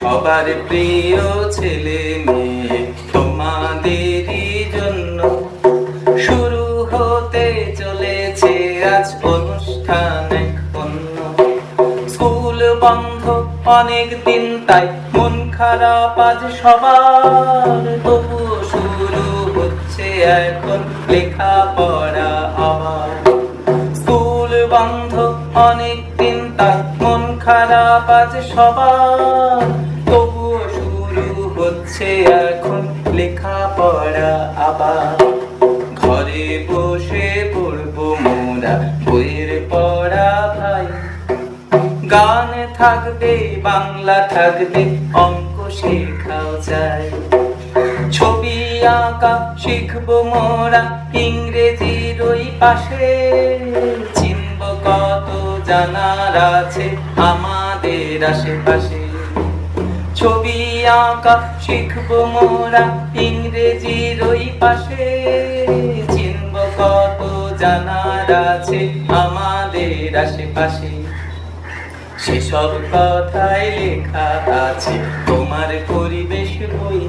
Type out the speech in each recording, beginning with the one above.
সবার প্রিয় ছেলে মেয়ে তোমাদেরই জন্য শুরু হতে চলেছে আজ অনুষ্ঠান এক অন্য। স্কুল বন্ধ অনেক দিন, তাই মন খারাপ আজ সবার, তবুও শুরু হচ্ছে এখন লেখাপড়া আবার। স্কুল বন্ধ অনেক দিন, তাই মন খারাপ আজ সবার, তবুও শুরু হচ্ছে এখন লেখাপড়া আবার। ঘরে বসে পড়বো মোরা বইয়ের পড়া ভাই, গান থাকবে, বাংলা থাকবে, অঙ্ক শেখাও যায়। ছবি আঁকা শিখবো মোরা ইংরেজির ওই পাশে, চিনব কত জানার আছে আমাদের আশেপাশে। ছবি আঁকা শিখবো মোরা ইংরেজির ওই পাশে, চিনব কত জানার আছে আমাদের আশেপাশে। সেসব কথাই লেখা আছে তোমার পরিবেশ বই,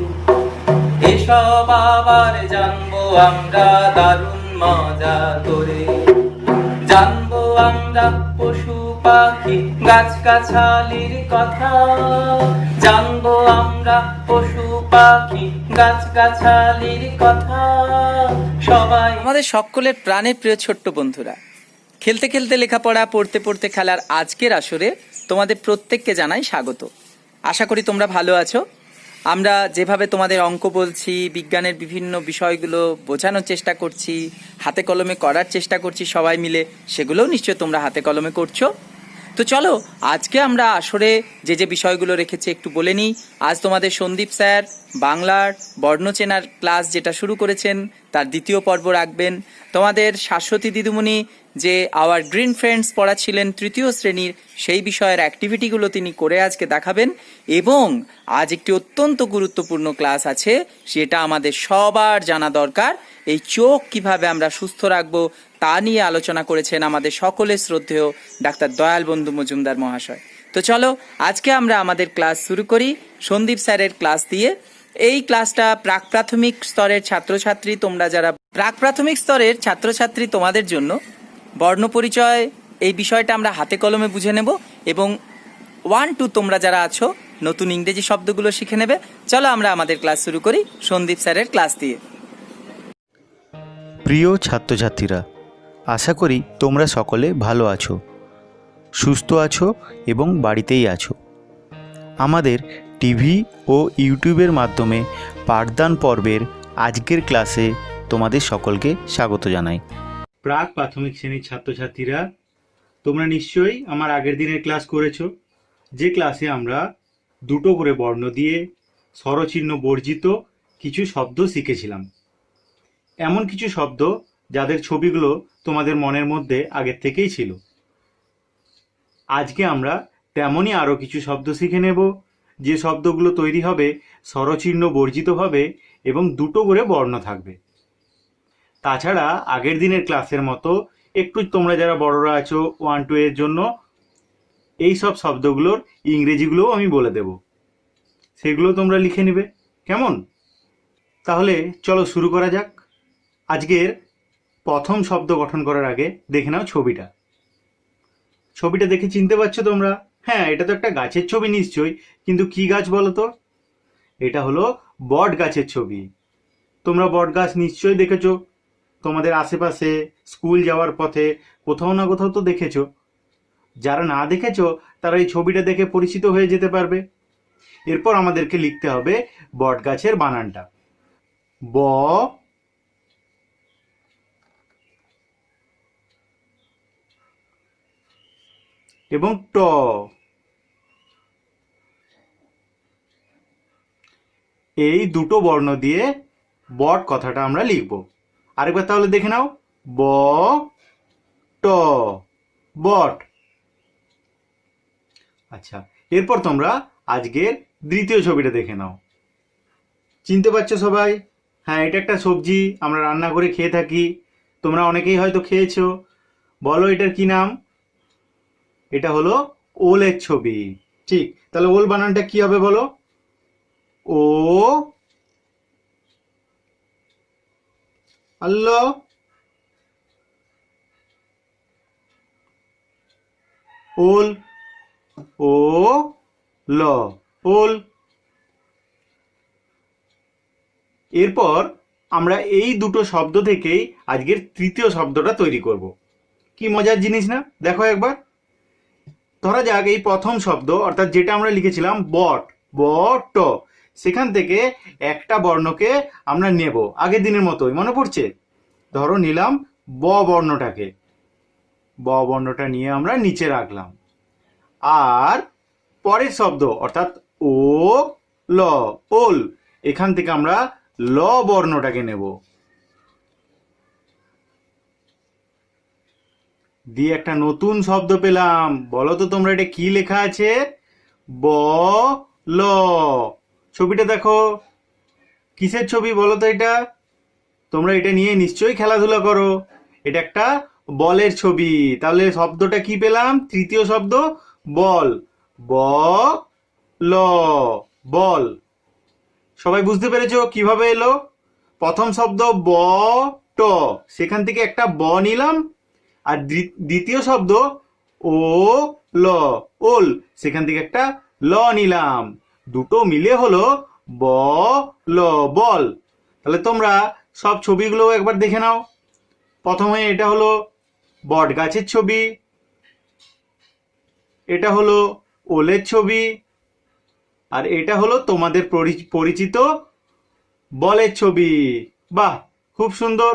এসব আবার জানবো আমরা দারুণ মজা করে। জানবো আমরা পশু পাখি গাছ গাছালির কথা, জানবো আমরা পশু পাখি গাছ গাছালির কথা। সবাই আমাদের সকলের প্রাণের প্রিয় ছোট্ট বন্ধুরা, খেলতে খেলতে লেখাপড়া, পড়তে পড়তে খেলার আজকের আসরে তোমাদের প্রত্যেককে জানাই স্বাগত। আশা করি তোমরা ভালো আছো। আমরা যেভাবে তোমাদের অঙ্ক বলছি, বিজ্ঞানের বিভিন্ন বিষয়গুলো বোঝানোর চেষ্টা করছি, হাতে কলমে করার চেষ্টা করছি সবাই মিলে, সেগুলোও নিশ্চয় তোমরা হাতে কলমে করছো। তো চলো আজকে আমরা আসরে যে যে বিষয়গুলো রেখেছি একটু বলে নিই। আজ তোমাদের সন্দীপ স্যার বাংলার বর্ণ চেনার ক্লাস যেটা শুরু করেছেন তার দ্বিতীয় পর্ব রাখবেন। তোমাদের শাশ্বতী দিদিমণি যে আওয়ার গ্রিন ফ্রেন্ডস পড়াচ্ছিলেন তৃতীয় শ্রেণীর, সেই বিষয়ের অ্যাক্টিভিটিগুলো তিনি করে আজকে দেখাবেন। এবং আজ একটি অত্যন্ত গুরুত্বপূর্ণ ক্লাস আছে, সেটা আমাদের সবার জানা দরকার। এই চোখ কিভাবে আমরা সুস্থ রাখবো তা নিয়ে আলোচনা করেছেন আমাদের সকলের শ্রদ্ধেয় ডাক্তার দয়াল বন্ধু মজুমদার মহাশয়। তো চলো আজকে আমরা আমাদের ক্লাস শুরু করি সন্দীপ স্যারের ক্লাস দিয়ে। এই ক্লাসটা প্রাক প্রাথমিক স্তরের ছাত্রছাত্রী, তোমরা যারা প্রাক প্রাথমিক স্তরের ছাত্রছাত্রী তোমাদের জন্য বর্ণ পরিচয় এই বিষয়টা আমরা হাতে কলমে বুঝে নেব, এবং 1, 2 তোমরা যারা আছো নতুন ইংরেজি শব্দগুলো শিখে নেবে। চলো আমরা আমাদের ক্লাস শুরু করি সন্দীপ স্যারের ক্লাস দিয়ে। প্রিয় ছাত্রছাত্রীরা, আশা করি তোমরা সকলে ভালো আছো, সুস্থ আছো এবং বাড়িতেই আছো। আমাদের টিভি ও ইউটিউবের মাধ্যমে পাঠদান পর্বের আজকের ক্লাসে তোমাদের সকলকে স্বাগত জানাই। প্রাক প্রাথমিক শ্রেণীর ছাত্রছাত্রীরা, তোমরা নিশ্চয়ই আমার আগের দিনের ক্লাস করেছো, যে ক্লাসে আমরা দুটো করে বর্ণ দিয়ে স্বরচিহ্ন বর্জিত কিছু শব্দ শিখেছিলাম। এমন কিছু শব্দ যাদের ছবিগুলো তোমাদের মনের মধ্যে আগের থেকেই ছিল। আজকে আমরা তেমনই আরও কিছু শব্দ শিখে নেব, যে শব্দগুলো তৈরি হবে স্বরচিহ্ন বর্জিতভাবে এবং দুটো করে বর্ণ থাকবে। তাছাড়া আগের দিনের ক্লাসের মতো একটু তোমরা যারা বড়রা আছো 1, 2 এর জন্য এই সব শব্দগুলোর ইংরেজিগুলোও আমি বলে দেব, সেগুলো তোমরা লিখে নেবে, কেমন? তাহলে চলো শুরু করা যাক। আজকের প্রথম শব্দ গঠন করার আগে দেখে নাও ছবিটা। ছবিটা দেখে চিনতে পারছো তোমরা? হ্যাঁ, এটা তো একটা গাছের ছবি নিশ্চয়ই, কিন্তু কি গাছ বলো তো? এটা হলো বট গাছের ছবি। তোমরা বট গাছ নিশ্চয়ই দেখেছো, তোমাদের আশেপাশে স্কুল যাওয়ার পথে কোথাও না কোথাও তো দেখেছো। যারা না দেখেছো তারা এই ছবিটা দেখে পরিচিত হয়ে যেতে পারবে। এরপর আমাদেরকে লিখতে হবে বট গাছের বানানটা। ব এবং ট। এই দুটো বর্ণ দিয়ে বট কথাটা আমরা লিখব। আরেকবার তাহলে দেখে নাও, ব ট, বট। আচ্ছা, এরপর তোমরা আজকের দ্বিতীয় ছবিটা দেখে নাও। চিনতে পারছো সবাই? হ্যাঁ, এটা একটা সবজি, আমরা রান্না করে খেয়ে থাকি, তোমরা অনেকেই হয়তো খেয়েছো। বলো এটার কি নাম? এটা হলো ওলের ছবি। ঠিক, তাহলে ওল বানানটা কি হবে বলো? ও আল্লাহ, ওল, ও ল, ওল। এরপর আমরা এই দুটো শব্দ থেকেই আজকের তৃতীয় শব্দটা তৈরি করব। কি মজার জিনিস না, দেখো একবার। ধরা যাক এই প্রথম শব্দ অর্থাৎ যেটা আমরা লিখেছিলাম বট, বট, সেখান থেকে একটা বর্ণকে আমরা নেব আগের দিনের মতোই, মনে পড়ছে? ধরো নিলাম ব বর্ণটাকে, ব বর্ণটা নিয়ে আমরা নিচে রাখলাম। আর পরের শব্দ অর্থাৎ ও ল, ওল, এখান থেকে আমরা ল বর্ণটাকে নেব, দিয়ে একটা নতুন শব্দ পেলাম। বলো তো তোমরা এটা কি লেখা আছে? ব ল। ছবিটা দেখো, কিসের ছবি বলো তো এটা? তোমরা এটা নিয়ে নিশ্চয়ই খেলাধুলা করো। এটা একটা বলের ছবি। তাহলে শব্দটা কি পেলাম? তৃতীয় শব্দ বল, ব ল, বল। সবাই বুঝতে পেরেছো কিভাবে এলো? প্রথম শব্দ ব ট, সেখান থেকে একটা ব নিলাম, আর দ্বিতীয় শব্দ ও ল, ওল, সেখান থেকে একটা ল নিলাম, দুটো মিলে হলো ব ল, বল। তাহলে তোমরা সব ছবিগুলো একবার দেখে নাও। প্রথমে এটা হলো বট গাছের ছবি, এটা হলো ওলের ছবি, আর এটা হলো তোমাদের পরিচিত বলের ছবি। বাহ, খুব সুন্দর।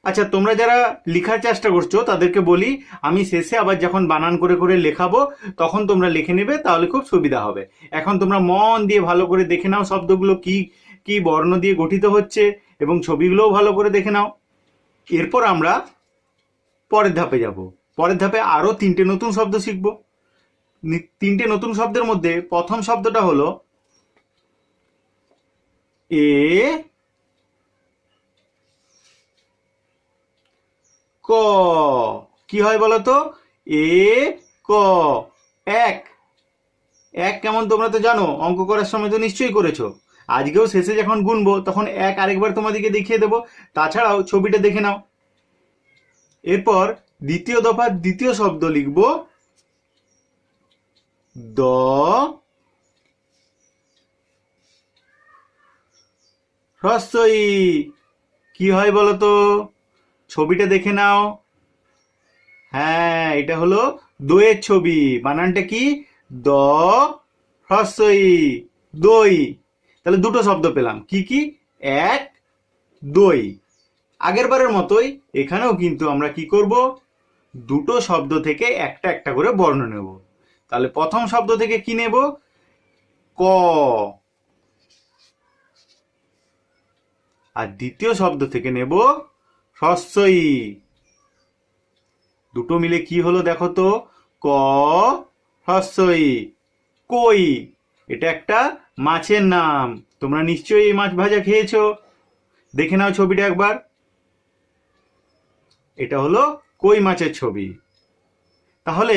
আচ্ছা, তোমরা যারা লেখার চেষ্টা করছো তাদেরকে বলি, আমি শেষে আবার যখন বানান করে করে লেখাবো তখন তোমরা লিখে নেবে, তাহলে খুব সুবিধা হবে। এখন তোমরা মন দিয়ে ভালো করে দেখে নাও শব্দগুলো কি কি বর্ণ দিয়ে গঠিত হচ্ছে, এবং ছবিগুলোও ভালো করে দেখে নাও। এরপর আমরা পরের ধাপে যাব। পরের ধাপে আরো তিনটে নতুন শব্দ শিখব। তিনটে নতুন শব্দের মধ্যে প্রথম শব্দটা হলো এ ক। কি হয় বলতো? এ ক, এক। এক কেমন তোমরা তো জানো, অঙ্ক করার সময় তো নিশ্চয়ই করেছো। আজকেও শেষে যখন গুনবো তখন এক আরেকবার তোমাদেরকে দেখিয়ে দেবো। তাছাড়াও ছবিটা দেখে নাও। এরপর দ্বিতীয় দফার দ্বিতীয় শব্দ লিখব দ হ্রস্বই। কি হয় বলতো? ছবিটা দেখে নাও। হ্যাঁ, এটা হলো দইয়ের ছবি। বানানটা কি? দ হ্রস্বই, দই। তাহলে দুটো শব্দ পেলাম। কি কি? এক, দই। আগের বারের মতোই এখানেও কিন্তু আমরা কি করব? দুটো শব্দ থেকে একটা একটা করে বর্ণ নেব। তাহলে প্রথম শব্দ থেকে কি নেব? ক। আর দ্বিতীয় শব্দ থেকে নেব হ্রস্বই। দুটো মিলে কি হলো দেখো তো? ক হ্রস্বই, কই। এটা একটা মাছের নাম। তোমরা নিশ্চয়ই এই মাছ ভাজা খেয়েছো। দেখে নাও ছবিটা একবার। এটা হলো কই মাছের ছবি। তাহলে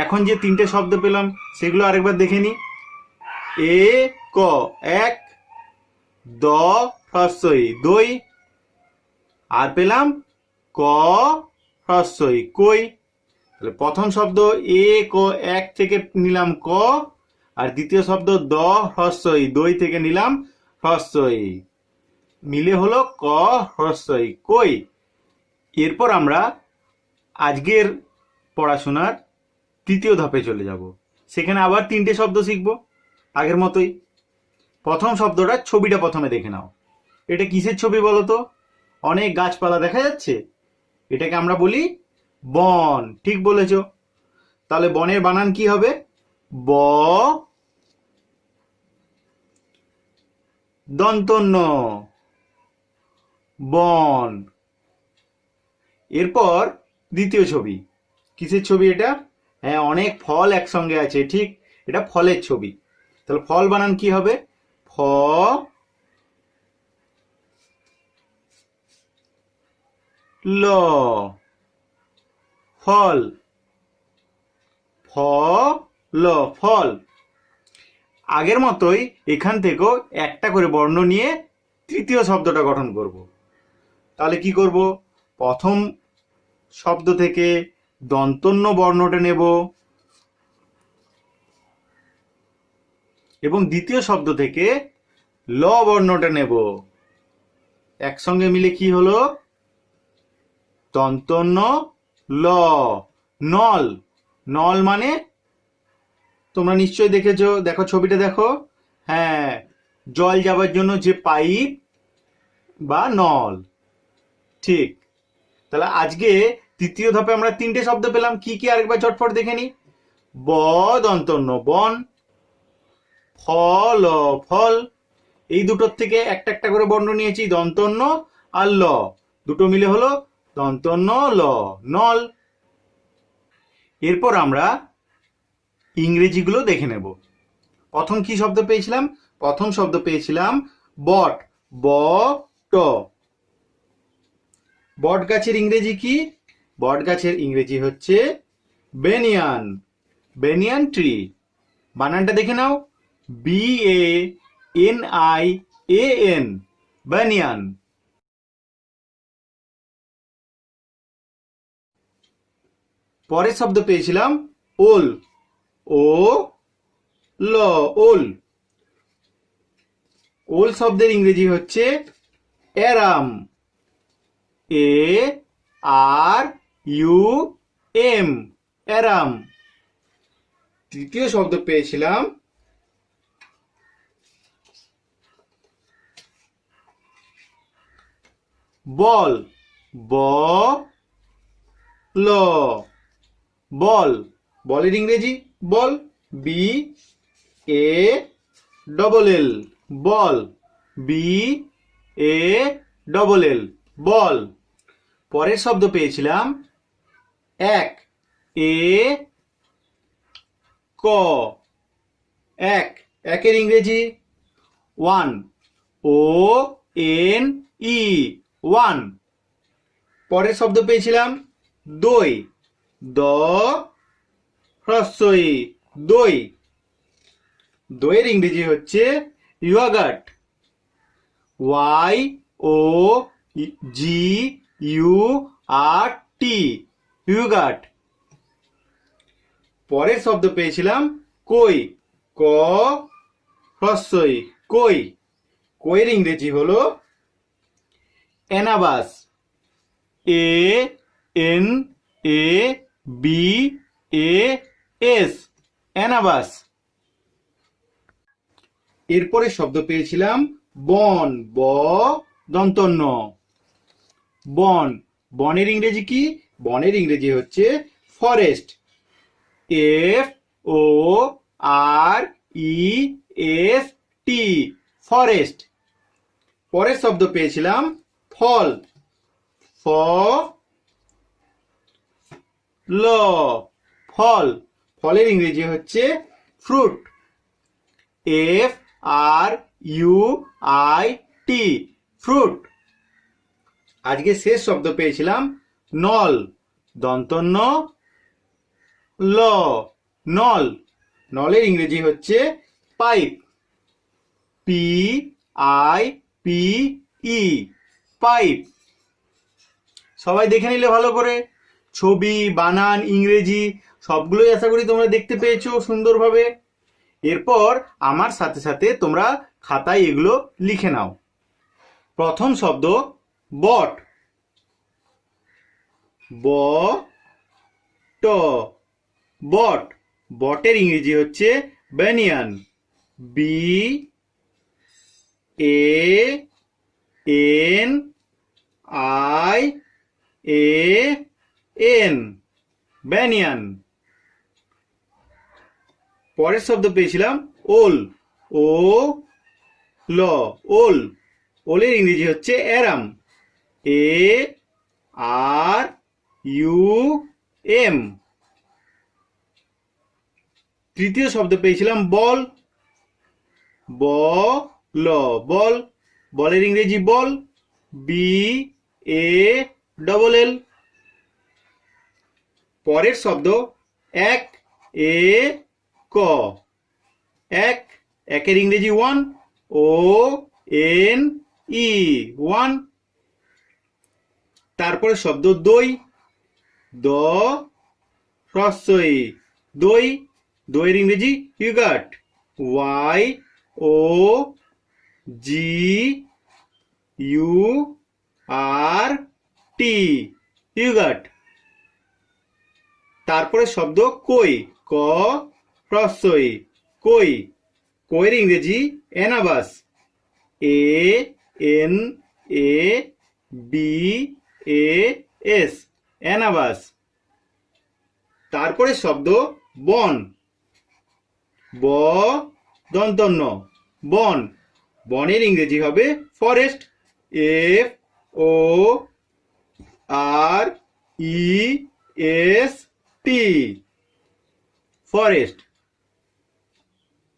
এখন যে তিনটে শব্দ পেলাম সেগুলো আরেকবার দেখে নি। এ ক, এক, দ হ্রস্বই, দই, আর পেলাম ক হ্রস্বই, কই। তাহলে প্রথম শব্দ এ ক, এক থেকে নিলাম ক, আর দ্বিতীয় শব্দ দ হ্রস্বই, দই থেকে নিলাম হ্রস্বই, মিলে হলো ক হ্রস্বই, কই। এরপর আমরা আজকের পড়াশোনার তৃতীয় ধাপে চলে যাব। সেখানে আবার তিনটে শব্দ শিখব আগের মতোই। প্রথম শব্দটা, ছবিটা প্রথমে দেখে নাও। এটা কিসের ছবি বলো তো? অনেক গাছপালা দেখা যাচ্ছে। এটাকে আমরা বলি বন। ঠিক বলেছ। তাহলে বনের বানান কি হবে? ব দন্তন্য, বন। এরপর দ্বিতীয় ছবি। কিসের ছবি এটা? হ্যাঁ, অনেক ফল একসঙ্গে আছে। ঠিক, এটা ফলের ছবি। তাহলে ফল বানান কি হবে? ফ ল, ফল। ফ ল ফল। আগের মতোই এখান থেকেও একটা করে বর্ণ নিয়ে তৃতীয় শব্দটা গঠন করব। তাহলে কি করব? প্রথম শব্দ থেকে দন্তন্য বর্ণটা নেব এবং দ্বিতীয় শব্দ থেকে ল বর্ণটা নেব। একসঙ্গে মিলে কি হলো? দন্তন্য ল, নল। নল মানে তোমরা নিশ্চয়ই দেখেছো, দেখো ছবিটা দেখো। হ্যাঁ, জল যাবার জন্য যে পাইপ বা নল। ঠিক। তাহলে আজকে তৃতীয় ধাপে আমরা তিনটে শব্দ পেলাম। কি কি আরেকবার ঝটফট দেখে নি। ব দন্তন্য বন, ফল ফল। এই দুটোর থেকে একটা একটা করে বর্ণ নিয়েছি, দন্তন্য আর ল, দুটো মিলে হলো দন্তন্য ল, নল। এরপর আমরা ইংরেজিগুলো দেখে নেব। প্রথম কি শব্দ পেয়েছিলাম? প্রথম শব্দ পেয়েছিলাম বট, ব ট। বট গাছের ইংরেজি কি? বট গাছের ইংরেজি হচ্ছে বেনিয়ান, বেনিয়ান ট্রি। বানানটা দেখে নাও, BANIAN, বানিয়ান। পরের শব্দ পেয়েছিলাম ওল, ও ল, ওল। ওল শব্দের ইংরেজি হচ্ছে অ্যারাম, ARUM, অ্যারাম। তৃতীয় শব্দ পেয়েছিলাম বল, ব ল, বল। বলের ইংরেজি বল, BALL, বল, BALL, বল। পরের শব্দ পেয়েছিলাম এক, ক, এক। একের ইংরেজি ওয়ান, ONE, ওয়ান। পরের শব্দ পেয়েছিলাম দই, দ হ্রস্বই, দই। দইয়ের ইংরেজি হচ্ছে ইয়োগার্ট, YOGURT, ইয়োগার্ট। পরের শব্দ পেয়েছিলাম কই, ক হ্রস্বই, কই। কইয়ের ইংরেজি হলো অ্যানাবাস, ANABAS, অ্যানাবাস। এরপরে শব্দ পেয়েছিলাম বন, ব দন্তন্য, বন। বনের ইংরেজি কি? বনের ইংরেজি হচ্ছে ফরেস্ট, FOREST, ফরেস্ট। পরের শব্দ পেয়েছিলাম ফল, ফ ল, ফল। ফলের ইংরেজি হচ্ছে ফ্রুট, FRUIT, ফ্রুট। আজকে শেষ শব্দ পেয়েছিলাম নল, দন্তন্য ল, নল। নলের ইংরেজি হচ্ছে পাইপ, PIPE, পাইপ। সবাই দেখে নিলে ভালো করে। ছবি, বানান, ইংরেজি সবগুলোই আশা করি তোমরা দেখতে পেয়েছো সুন্দরভাবে। এরপর আমার সাথে সাথে তোমরা খাতায় এগুলো লিখে নাও। প্রথম শব্দ বট, ব ট, বট। বটের ইংরেজি হচ্ছে বানিয়ান, BANIAN, বানিয়ান। পরের শব্দ পেয়েছিলাম ওল, ও ল, ওল। ওলের ইংরেজি হচ্ছে অ্যারাম, ARUM। তৃতীয় শব্দ পেয়েছিলাম বল, ব ল, বল। বলের ইংরেজি বল, BALL। পরের শব্দ এক, ক। এক, একের ইংরেজি ওয়ান, ONE, ওয়ান। তারপরে শব্দ দই, দ হ্রস্বই, দই। দইয়ের ইংরেজি ইয়োগার্ট, YOGURT, ইয়োগার্ট। তারপরে শব্দ কই, ক হ্রস্বই, কই। কইয়ের ইংরেজি অ্যানাবাস, ANABAS, অ্যানাবাস। তারপরে শব্দ বন, ব দন্তন্য, বন। বনের ইংরেজি হবে ফরেস্ট, FOREST, ফরেস্ট।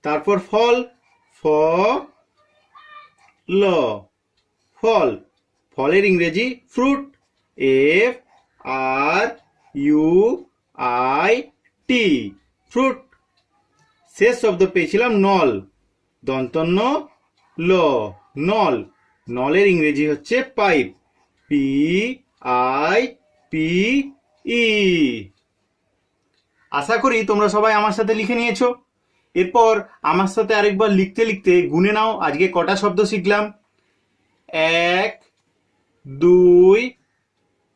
তারপর ফল, ফল, ফল। ফলের ইংরেজি ফ্রুট, FRUIT, ফ্রুট। শেষ শব্দ পেয়েছিলাম নল, দন্তন্য ল, নল। নলের ইংরেজি হচ্ছে পাইপ, PIPE। আশা করি তোমরা সবাই আমার সাথে লিখে নিয়েছো। এরপর আমার সাথে আরেকবার লিখতে লিখতে গুনে নাও আজকে কটা শব্দ শিখলাম। 1, 2,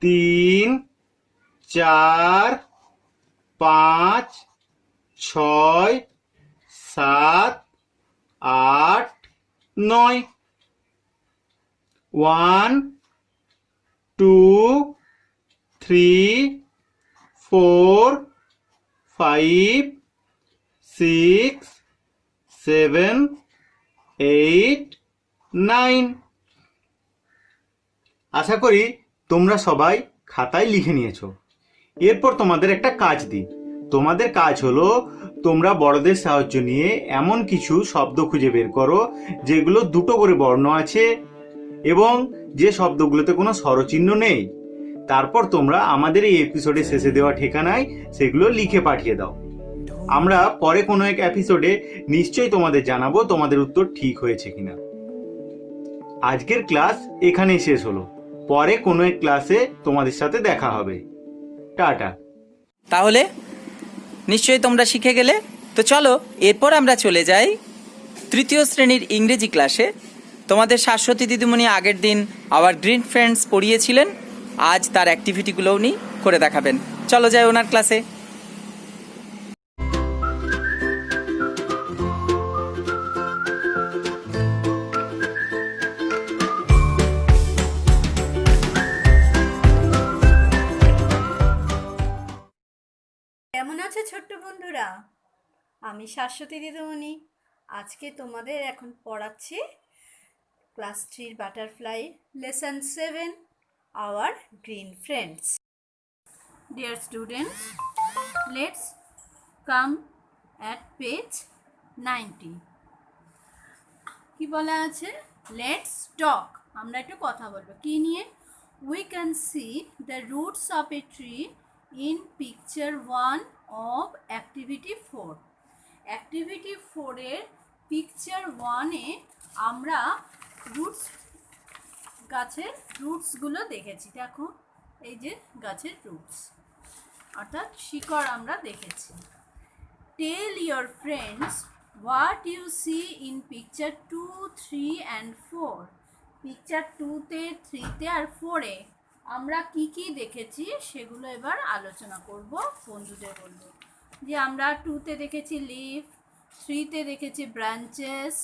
3, 4, 5, 6, 7, 8, 9। 1, 2, 3, 4, 5, 6, 7, 8, 9। আশা করি তোমরা সবাই খাতায় লিখে নিয়েছো। এরপর তোমাদের একটা কাজ দিই। তোমাদের কাজ হলো তোমরা বড়দের সাহায্য নিয়ে এমন কিছু শব্দ খুঁজে বের করো যেগুলো দুটো করে বর্ণ আছে এবং যে শব্দগুলোতে কোনো স্বরচিহ্ন নেই। তারপর তোমরা আমাদের এই এপিসোডে শেষে দেওয়া ঠিকানায় সেগুলো লিখে পাঠিয়ে দাও। আমরা পরে কোনো এক এপিসোডে নিশ্চয়ই তোমাদের জানাবো তোমাদের উত্তর ঠিক হয়েছে কিনা। আজকের ক্লাস এখানেই শেষ হলো। পরে কোনো এক ক্লাসে তোমাদের সাথে দেখা হবে। টাটা। তাহলে নিশ্চয়ই তোমরা শিখে গেলে। তো চলো এরপর আমরা চলে যাই তৃতীয় শ্রেণীর ইংরেজি ক্লাসে। তোমাদের শাশ্বতী দিদিমণি আগের দিন আওয়ার গ্রিন ফ্রেন্ডস পড়িয়েছিলেন, আজ তার অ্যাক্টিভিটিগুলো উনি করে দেখাবেন। চলো যাই ওনার ক্লাসে। কেমন আছো ছোট্ট বন্ধুরা? আমি শাশ্বতী দিদিমণি। আজকে তোমাদের এখন পড়াচ্ছি class 3 butterfly lesson 7 our green friends. Dear students, let's come at page 90। কি বলা আছে? Let's talk. আমরা একটু কথা বলবো কি নিয়ে? We can see the roots of a tree in picture 1 of activity 4. activity 4 এর picture 1 এ আমরা রুটস, গাছের রুটসগুলো দেখেছি। দেখো এই যে গাছের রুটস অর্থাৎ শিকড় আমরা দেখেছি। Tell your friends what you see in picture 2, 3 and 4। Picture 2তে, 3তে আর 4-এ আমরা কি কি দেখেছি সেগুলো এবার আলোচনা করব। বন্ধুদের বলবো যে আমরা 2তে দেখেছি লিফ, 3তে দেখেছি ব্রাঞ্চেস,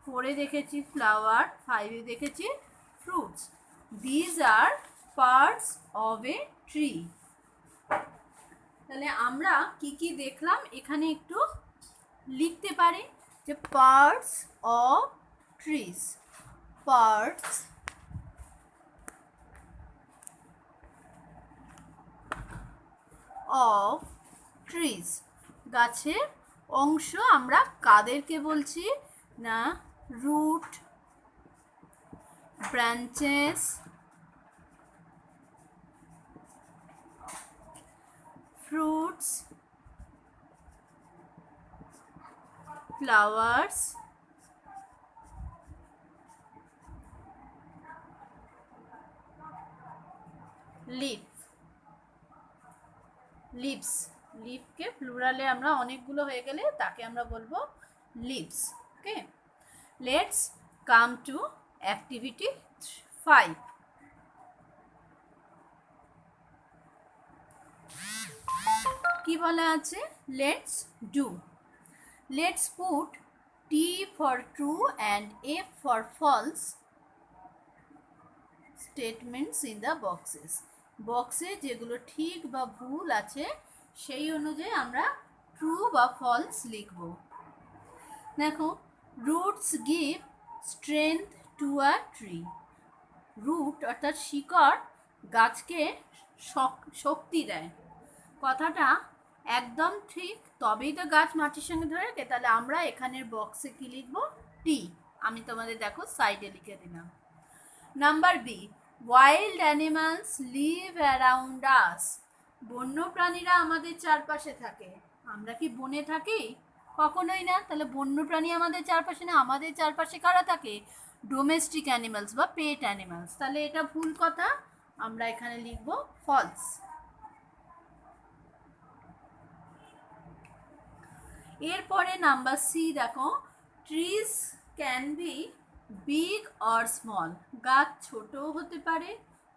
4-এ দেখেছি ফ্লাওয়ার, 5-এ দেখেছি fruits. These are parts of a tree. তাহলে আমরা কি কি দেখলাম এখানে একটু লিখতে পারি যে parts of trees, parts of trees, গাছের অংশ। আমরা কাদেরকে বলছি না? Root, branches, fruits flowers, leaf, leaves. লিভকে প্লুরালে আমরা অনেকগুলো হয়ে গেলে তাকে আমরা বলবো leaves. Okay, let's come to activity 5। কি বলা আছে? Let's do. Let's put T for true and F for false statements in the boxes. বক্সে যেগুলো ঠিক বা ভুল আছে সেই অনুযায়ী আমরা ট্রু বা ফলস লিখব। দেখো, roots give strength to a tree. Root অর্থাৎ শিকড় গাছকে শক্তি দেয়। কথাটা একদম ঠিক, তবেই তো গাছ মাটির সঙ্গে ধরে রাখে। তাহলে আমরা এখানের বক্সে কি লিখব? টি। আমি তোমাদের দেখো সাইডে লিখে দিলাম। Number B, wild animals live around us. বন্য প্রাণীরা আমাদের চারপাশে থাকে। আমরা কি বনে থাকি? কখনোই না। তাহলে বন্য প্রাণী আমাদের চারপাশে না, আমাদের চারপাশে কারা থাকে? ডোমেস্টিক অ্যানিমালস বা পেট অ্যানিমালস। তাহলে এটা ভুল কথা, আমরা এখানে লিখব ফলস। এরপরে নাম্বার সি দেখো, trees can be big or small. গাছ ছোটও হতে পারে,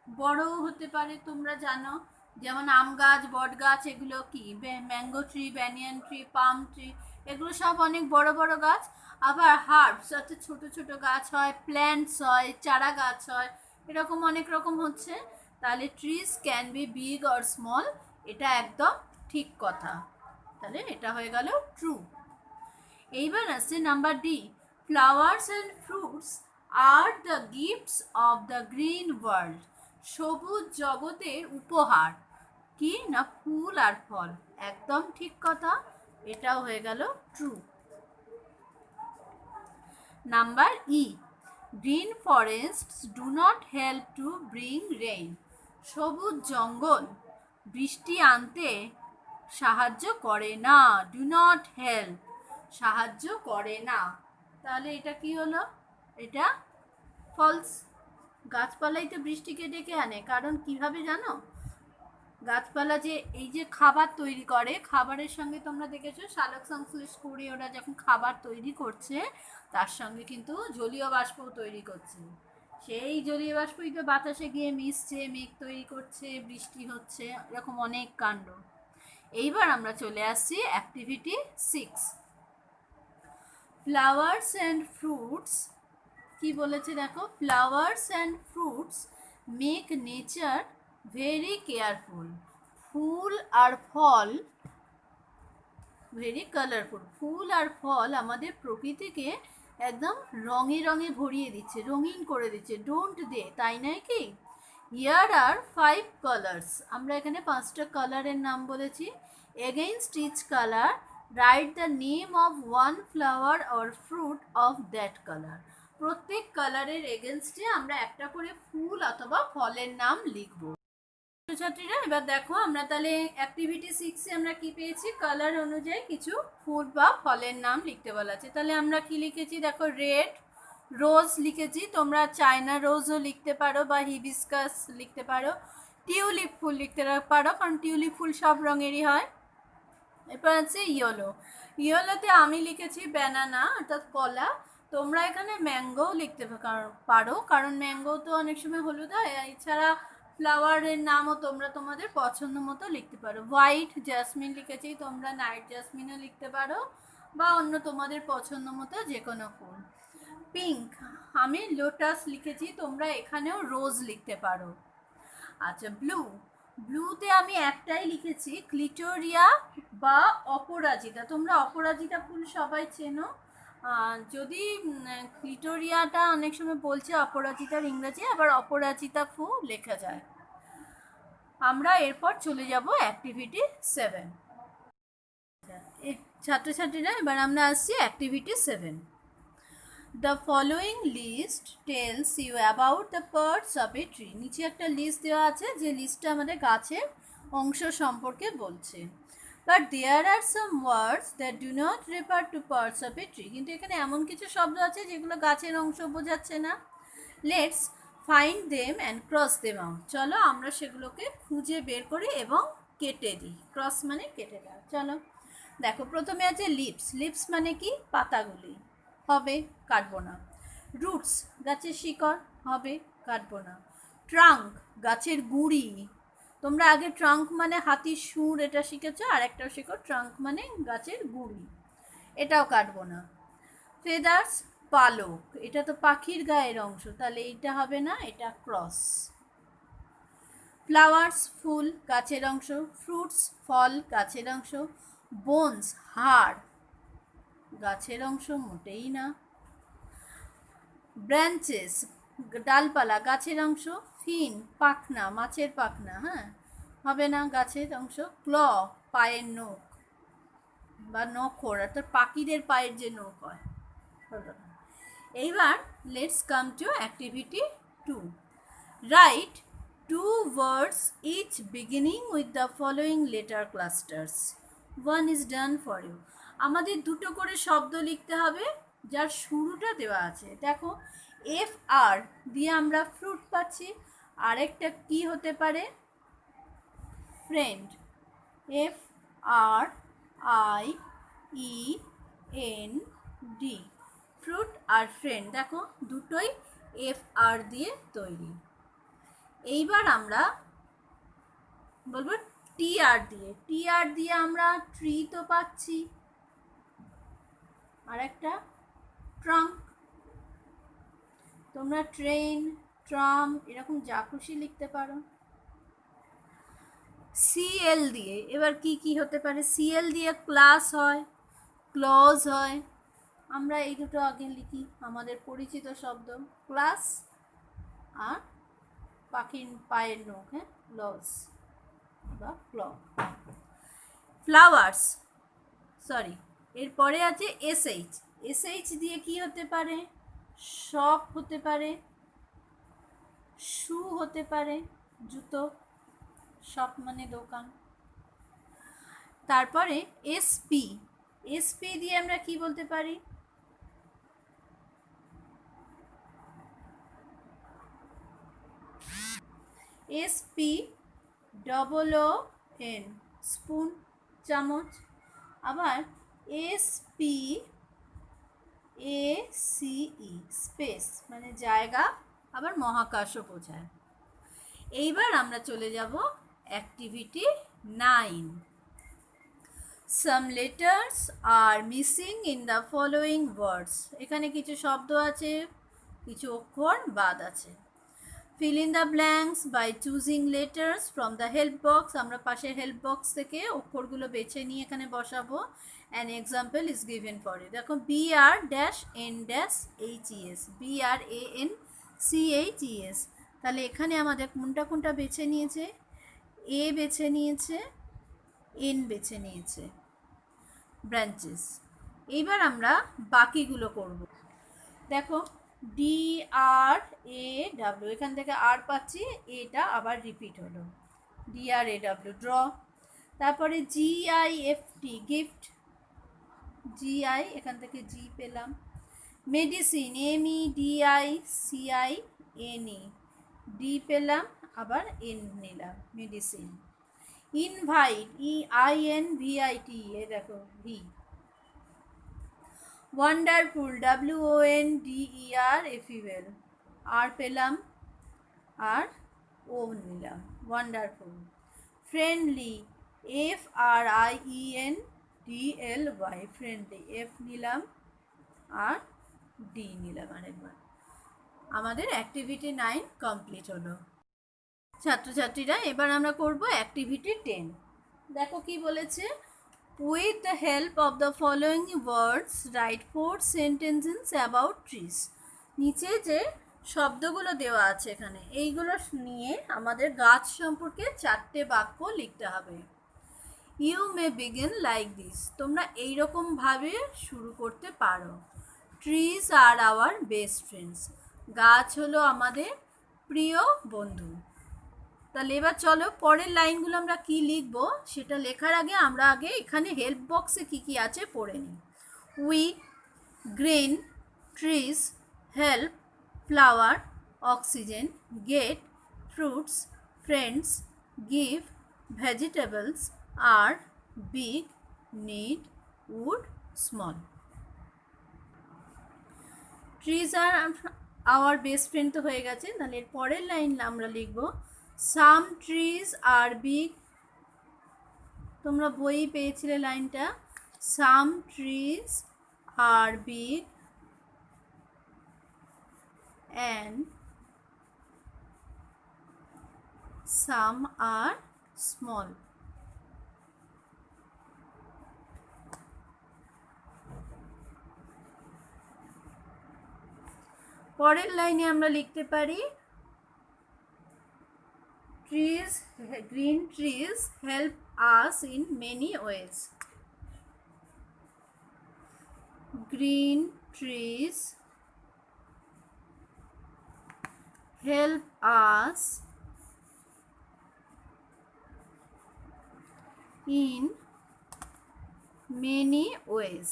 বড়ও হতে পারে। তোমরা জানো, যেমন আম গাছ, বট গাছ, এগুলো কি mango tree, banyan tree, palm tree, এগুলো সব অনেক বড় বড় গাছ। আবার হার্বস অর্থাৎ ছোট ছোট গাছ হয়, প্ল্যান্টস হয়, চারা গাছ হয়, এরকম অনেক রকম হচ্ছে। তাহলে trees can be big or small, এটা একদম ঠিক কথা। তাহলে এটা হয়ে গেল ট্রু। এইবার আছে number D, flowers and fruits are the gifts of the green world. সবুজ জগতের উপহার কি না? ফুল আর ফল। একদম ঠিক কথা, এটাও হয়ে গেল true. Number E, green forests do not help to bring rain. সবুজ জঙ্গল বৃষ্টি আনতে সাহায্য করে না। ডু নট হেল্প, সাহায্য করে না। তাহলে এটা কি হলো? এটা ফলস। গাছপালাই তো বৃষ্টিকে ডেকে আনে। কারণ কিভাবে জানো? গাছপালা যে এই যে খাবার তৈরি করে, খাবারের সঙ্গে তোমরা দেখেছো সালোক সংশ্লেষ করে ওরা যখন খাবার তৈরি করছে, তার সঙ্গে কিন্তু জলীয় বাষ্পও তৈরি করছে। সেই জলীয় বাষ্পই তো বাতাসে গিয়ে মিশছে, মেঘ তৈরি করছে, বৃষ্টি হচ্ছে, এরকম অনেক কাণ্ড। এইবার আমরা চলে আসছি অ্যাক্টিভিটি 6। Flowers and fruits. কি বলেছে দেখো, flowers and fruits make nature very careful. ফুল আর ফল ভেরি কালারফুল। ফুল আর ফল আমাদের প্রকৃতিকে একদম রঙে রঙে ভরিয়ে দিচ্ছে, রঙিন করে দিচ্ছে। ডোন্ট দে, তাই নয় কি? Here are 5 colours. আমরা এখানে 5টা কালারের নাম বলেছি। Against each colour write the name of one flower or fruit of that colour. প্রত্যেক কালারের এগেনস্টে আমরা একটা করে ফুল অথবা ফলের নাম লিখব। ছাত্রীরা এবার দেখো, আমরা তাহলে অ্যাক্টিভিটি 6-এ আমরা কি পেয়েছি? কালার অনুযায়ী কিছু ফুল বা ফলের নাম লিখতে বলা আছে। তাহলে আমরা কি লিখেছি দেখো, রেড রোজ লিখেছি। তোমরা চায়না রোজও লিখতে পারো বা হিবিস্কাস লিখতে পারো, টিউলিপ ফুল লিখতে পারো, কারণ টিউলিপ ফুল সব রঙেরই হয়। এরপর আছে ইয়েলো। ইয়েলোতে আমি লিখেছি ব্যানানা অর্থাৎ কলা। তোমরা এখানে ম্যাঙ্গো লিখতে পারো, কারণ ম্যাঙ্গো তো অনেক সময় হলুদ হয়। এছাড়া ফ্লাওয়ারের নামও তোমরা তোমাদের পছন্দ মতো লিখতে পারো। হোয়াইট জাসমিন লিখেছি, তোমরা নাইট জাসমিনও লিখতে পারো বা অন্য তোমাদের পছন্দ মতো যে কোনো ফুল। পিঙ্ক, আমি লোটাস লিখেছি, তোমরা এখানেও রোজ লিখতে পারো। আচ্ছা, ব্লু। ব্লুতে আমি একটাই লিখেছি, ক্লিটোরিয়া বা অপরাজিতা। তোমরা অপরাজিতা ফুল সবাই চেনো। যদি ক্লিটোরিয়াটা অনেক সময় বলছে অপরাজিতার ইংরেজি, আবার অপরাজিতা ফুল লেখা যায়। আমরা এরপর চলে যাব অ্যাক্টিভিটি 7। ছাত্রছাত্রীরা এবার আমরা আসছি activity 7। The following list tells you about the parts of a tree. নিচে একটা লিস্ট দেওয়া আছে, যে লিস্টটা আমাদের গাছের অংশ সম্পর্কে বলছে। But there are some words that do not refer to parts of a tree. কিন্তু এখানে এমন কিছু শব্দ আছে যেগুলো গাছের অংশ বোঝাচ্ছে না। Let's find them and cross them out. চলো আমরা সেগুলোকে খুঁজে বের করি এবং কেটে দিই। ক্রস মানে কেটে দেওয়া। চলো দেখো, প্রথমে আছে লিপস। লিপস মানে কি? পাতাগুলি। হবে, কাটবো না। রুটস গাছের শিকড়, হবে, কাটবো না। ট্রাঙ্ক গাছের গুঁড়ি। তোমরা আগে ট্রাঙ্ক মানে হাতির সুর এটা শিখেছো, আর একটাও শিখো ট্রাঙ্ক মানে গাছের গুঁড়ি, এটাও কাটবো না। ফেদার্স পালক, এটা তো পাখির গায়ের অংশ, তাহলে এটা হবে না, এটা ক্রস। ফ্লাওয়ার্স ফুল গাছের অংশ। ফ্রুটস ফল গাছের অংশ। বোনস হাড় গাছের অংশ, মোটেই না। ব্রাঞ্চেস ডালপালা গাছের অংশ। ফিন পাখনা মাছের পাখনা, হ্যাঁ, হবে না, গাছের অংশ। ক্ল পায়ের নখ বা নখর, অর্থাৎ পাখিদের পায়ের যে নখ হয়, হলো না। এইবার let's come to activity 2. Write 2 words each beginning with the following letter clusters. 1 is done for you. আমাদের দুটো করে শব্দ লিখতে হবে যার শুরুটা দেওয়া আছে। দেখো, এফ আর দিয়ে আমরা ফ্রুট পাচ্ছি, আরেকটা কি হতে পারে? Friend. F R I E N D, fruit আর ফ্রেন্ড। দেখো দুটোই এফ আর দিয়ে তৈরি। এইবার আমরা বলবো টি আর দিয়ে। টি আর দিয়ে আমরা ট্রি তো পাচ্ছি, আর একটা ট্রাঙ্ক। তোমরা ট্রেন, ট্রাম এরকম যা খুশি লিখতে পারো। সিএল দিয়ে এবার কি কি হতে পারে? সিএল দিয়ে ক্লাস হয়, ক্লজ হয়। আমরা এই দুটো আগে লিখি, আমাদের পরিচিত শব্দ ক্লাস আর পাখির পায়ের নখ, হ্যাঁ, লস বা ক্ল। ফ্লাওয়ার্স, সরি, এরপরে আছে এসএইচ। এসএইচ দিয়ে কি হতে পারে? শপ হতে পারে, শু হতে পারে, জুতো, শপ মানে দোকান। তারপরে এসপি। এসপি দিয়ে আমরা কি বলতে পারি? SP double O N spoon, চামচ। আবার এসপি এ সিই স্পেস মানে জায়গা, আবার মহাকাশও বোঝায়। এইবার আমরা চলে যাব activity 9. Some letters are missing in the following words. এখানে কিছু শব্দ আছে, কিছু অক্ষর বাদ আছে। Fill in the blanks by choosing letters from the help box. আমরা পাশে হেল্প বক্স থেকে অক্ষরগুলো বেছে নিয়ে এখানে বসাবো। An example is given for it. দেখো BR-N-HES, BRANCHES। তাহলে এখানে আমাদের কোনটা কোনটা বেছে নিয়েছে? এ বেছে নিয়েছে, এন বেছে নিয়েছে, ব্রাঞ্চেস। এইবার আমরা বাকিগুলো করব। দেখো DRAW, এখান থেকে আর পাচ্ছি, এটা আবার রিপিট হলো, DRAW ড্র। তারপরে GIFT গিফট, GI এখান থেকে জি পেলাম। মেডিসিন MEDICINE, ডি পেলাম, আবার এন নিলাম, মেডিসিন। ইনভাইট INVIT, এ দেখো ভি। ওয়ান্ডারফুল WONDERFUL, আর পেলাম আর ও নিলাম, wonderful. Friendly FRIENDLY, friendly, F নিলাম আর ডি নিলাম আরেকবার। আমাদের অ্যাক্টিভিটি 9 কমপ্লিট হলো। ছাত্রছাত্রীরা, এবার আমরা করব অ্যাক্টিভিটি 10। দেখো কি বলেছে? With the help of the following words right 4 sentences about trees. নিচে যে শব্দগুলো দেওয়া আছে এখানে, এইগুলো নিয়ে আমাদের গাছ সম্পর্কে 4টে বাক্য লিখতে হবে। You may begin like this, তোমরা এইরকমভাবে শুরু করতে পারো। Trees are our best friends, গাছ হলো আমাদের প্রিয় বন্ধু। তাহলে এবার চলো পরের লাইনগুলো আমরা কি লিখবো সেটা লেখার আগে আমরা আগে এখানে হেল্প বক্সে কি কি আছে পড়ে নিই। We green trees help flower oxygen get fruits friends give vegetables are big need wood small. Trees are our best friend তো হয়ে গেছে, তাহলে এর পরের লাইন আমরা লিখব সাম ট্রিজ আর বিগ। তোমরা বই পেয়েছিলে লাইনটা, some trees are big and some are small. পরের লাইনে আমরা লিখতে পারি trees green trees help us in many ways. Green trees help us in many ways.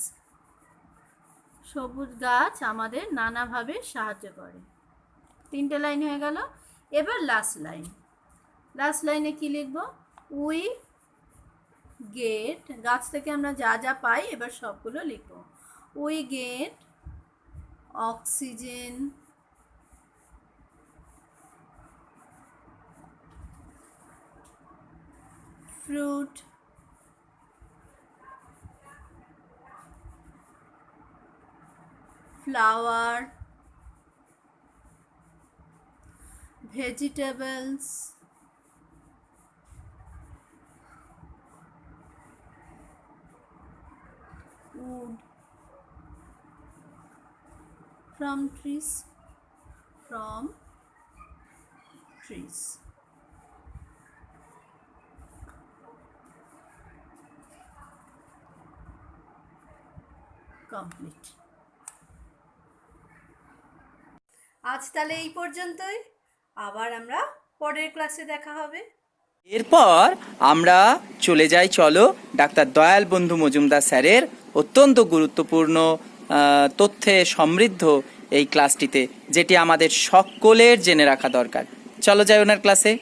সবুজ গাছ আমাদের নানাভাবে সাহায্য করে। 3টে লাইন হয়ে গেল। এবার লাস্ট লাইনে কি লিখব? উই গেট, গাছ থেকে আমরা যা যা পাই এবার সবগুলো লিখব। We get oxygen fruit flower vegetables wood from trees complete। আজ তাহলে এই পর্যন্তই, আবার আমরা পরের ক্লাসে দেখা হবে। এরপর আমরা চলে যাই চলো ডাক্তার দয়াল বন্ধু মজুমদার স্যারের অত্যন্ত গুরুত্বপূর্ণ তথ্যে সমৃদ্ধ এই ক্লাসটিতে, যেটি আমাদের সকলের জেনে রাখা দরকার। চলো যাই ওনার ক্লাসে।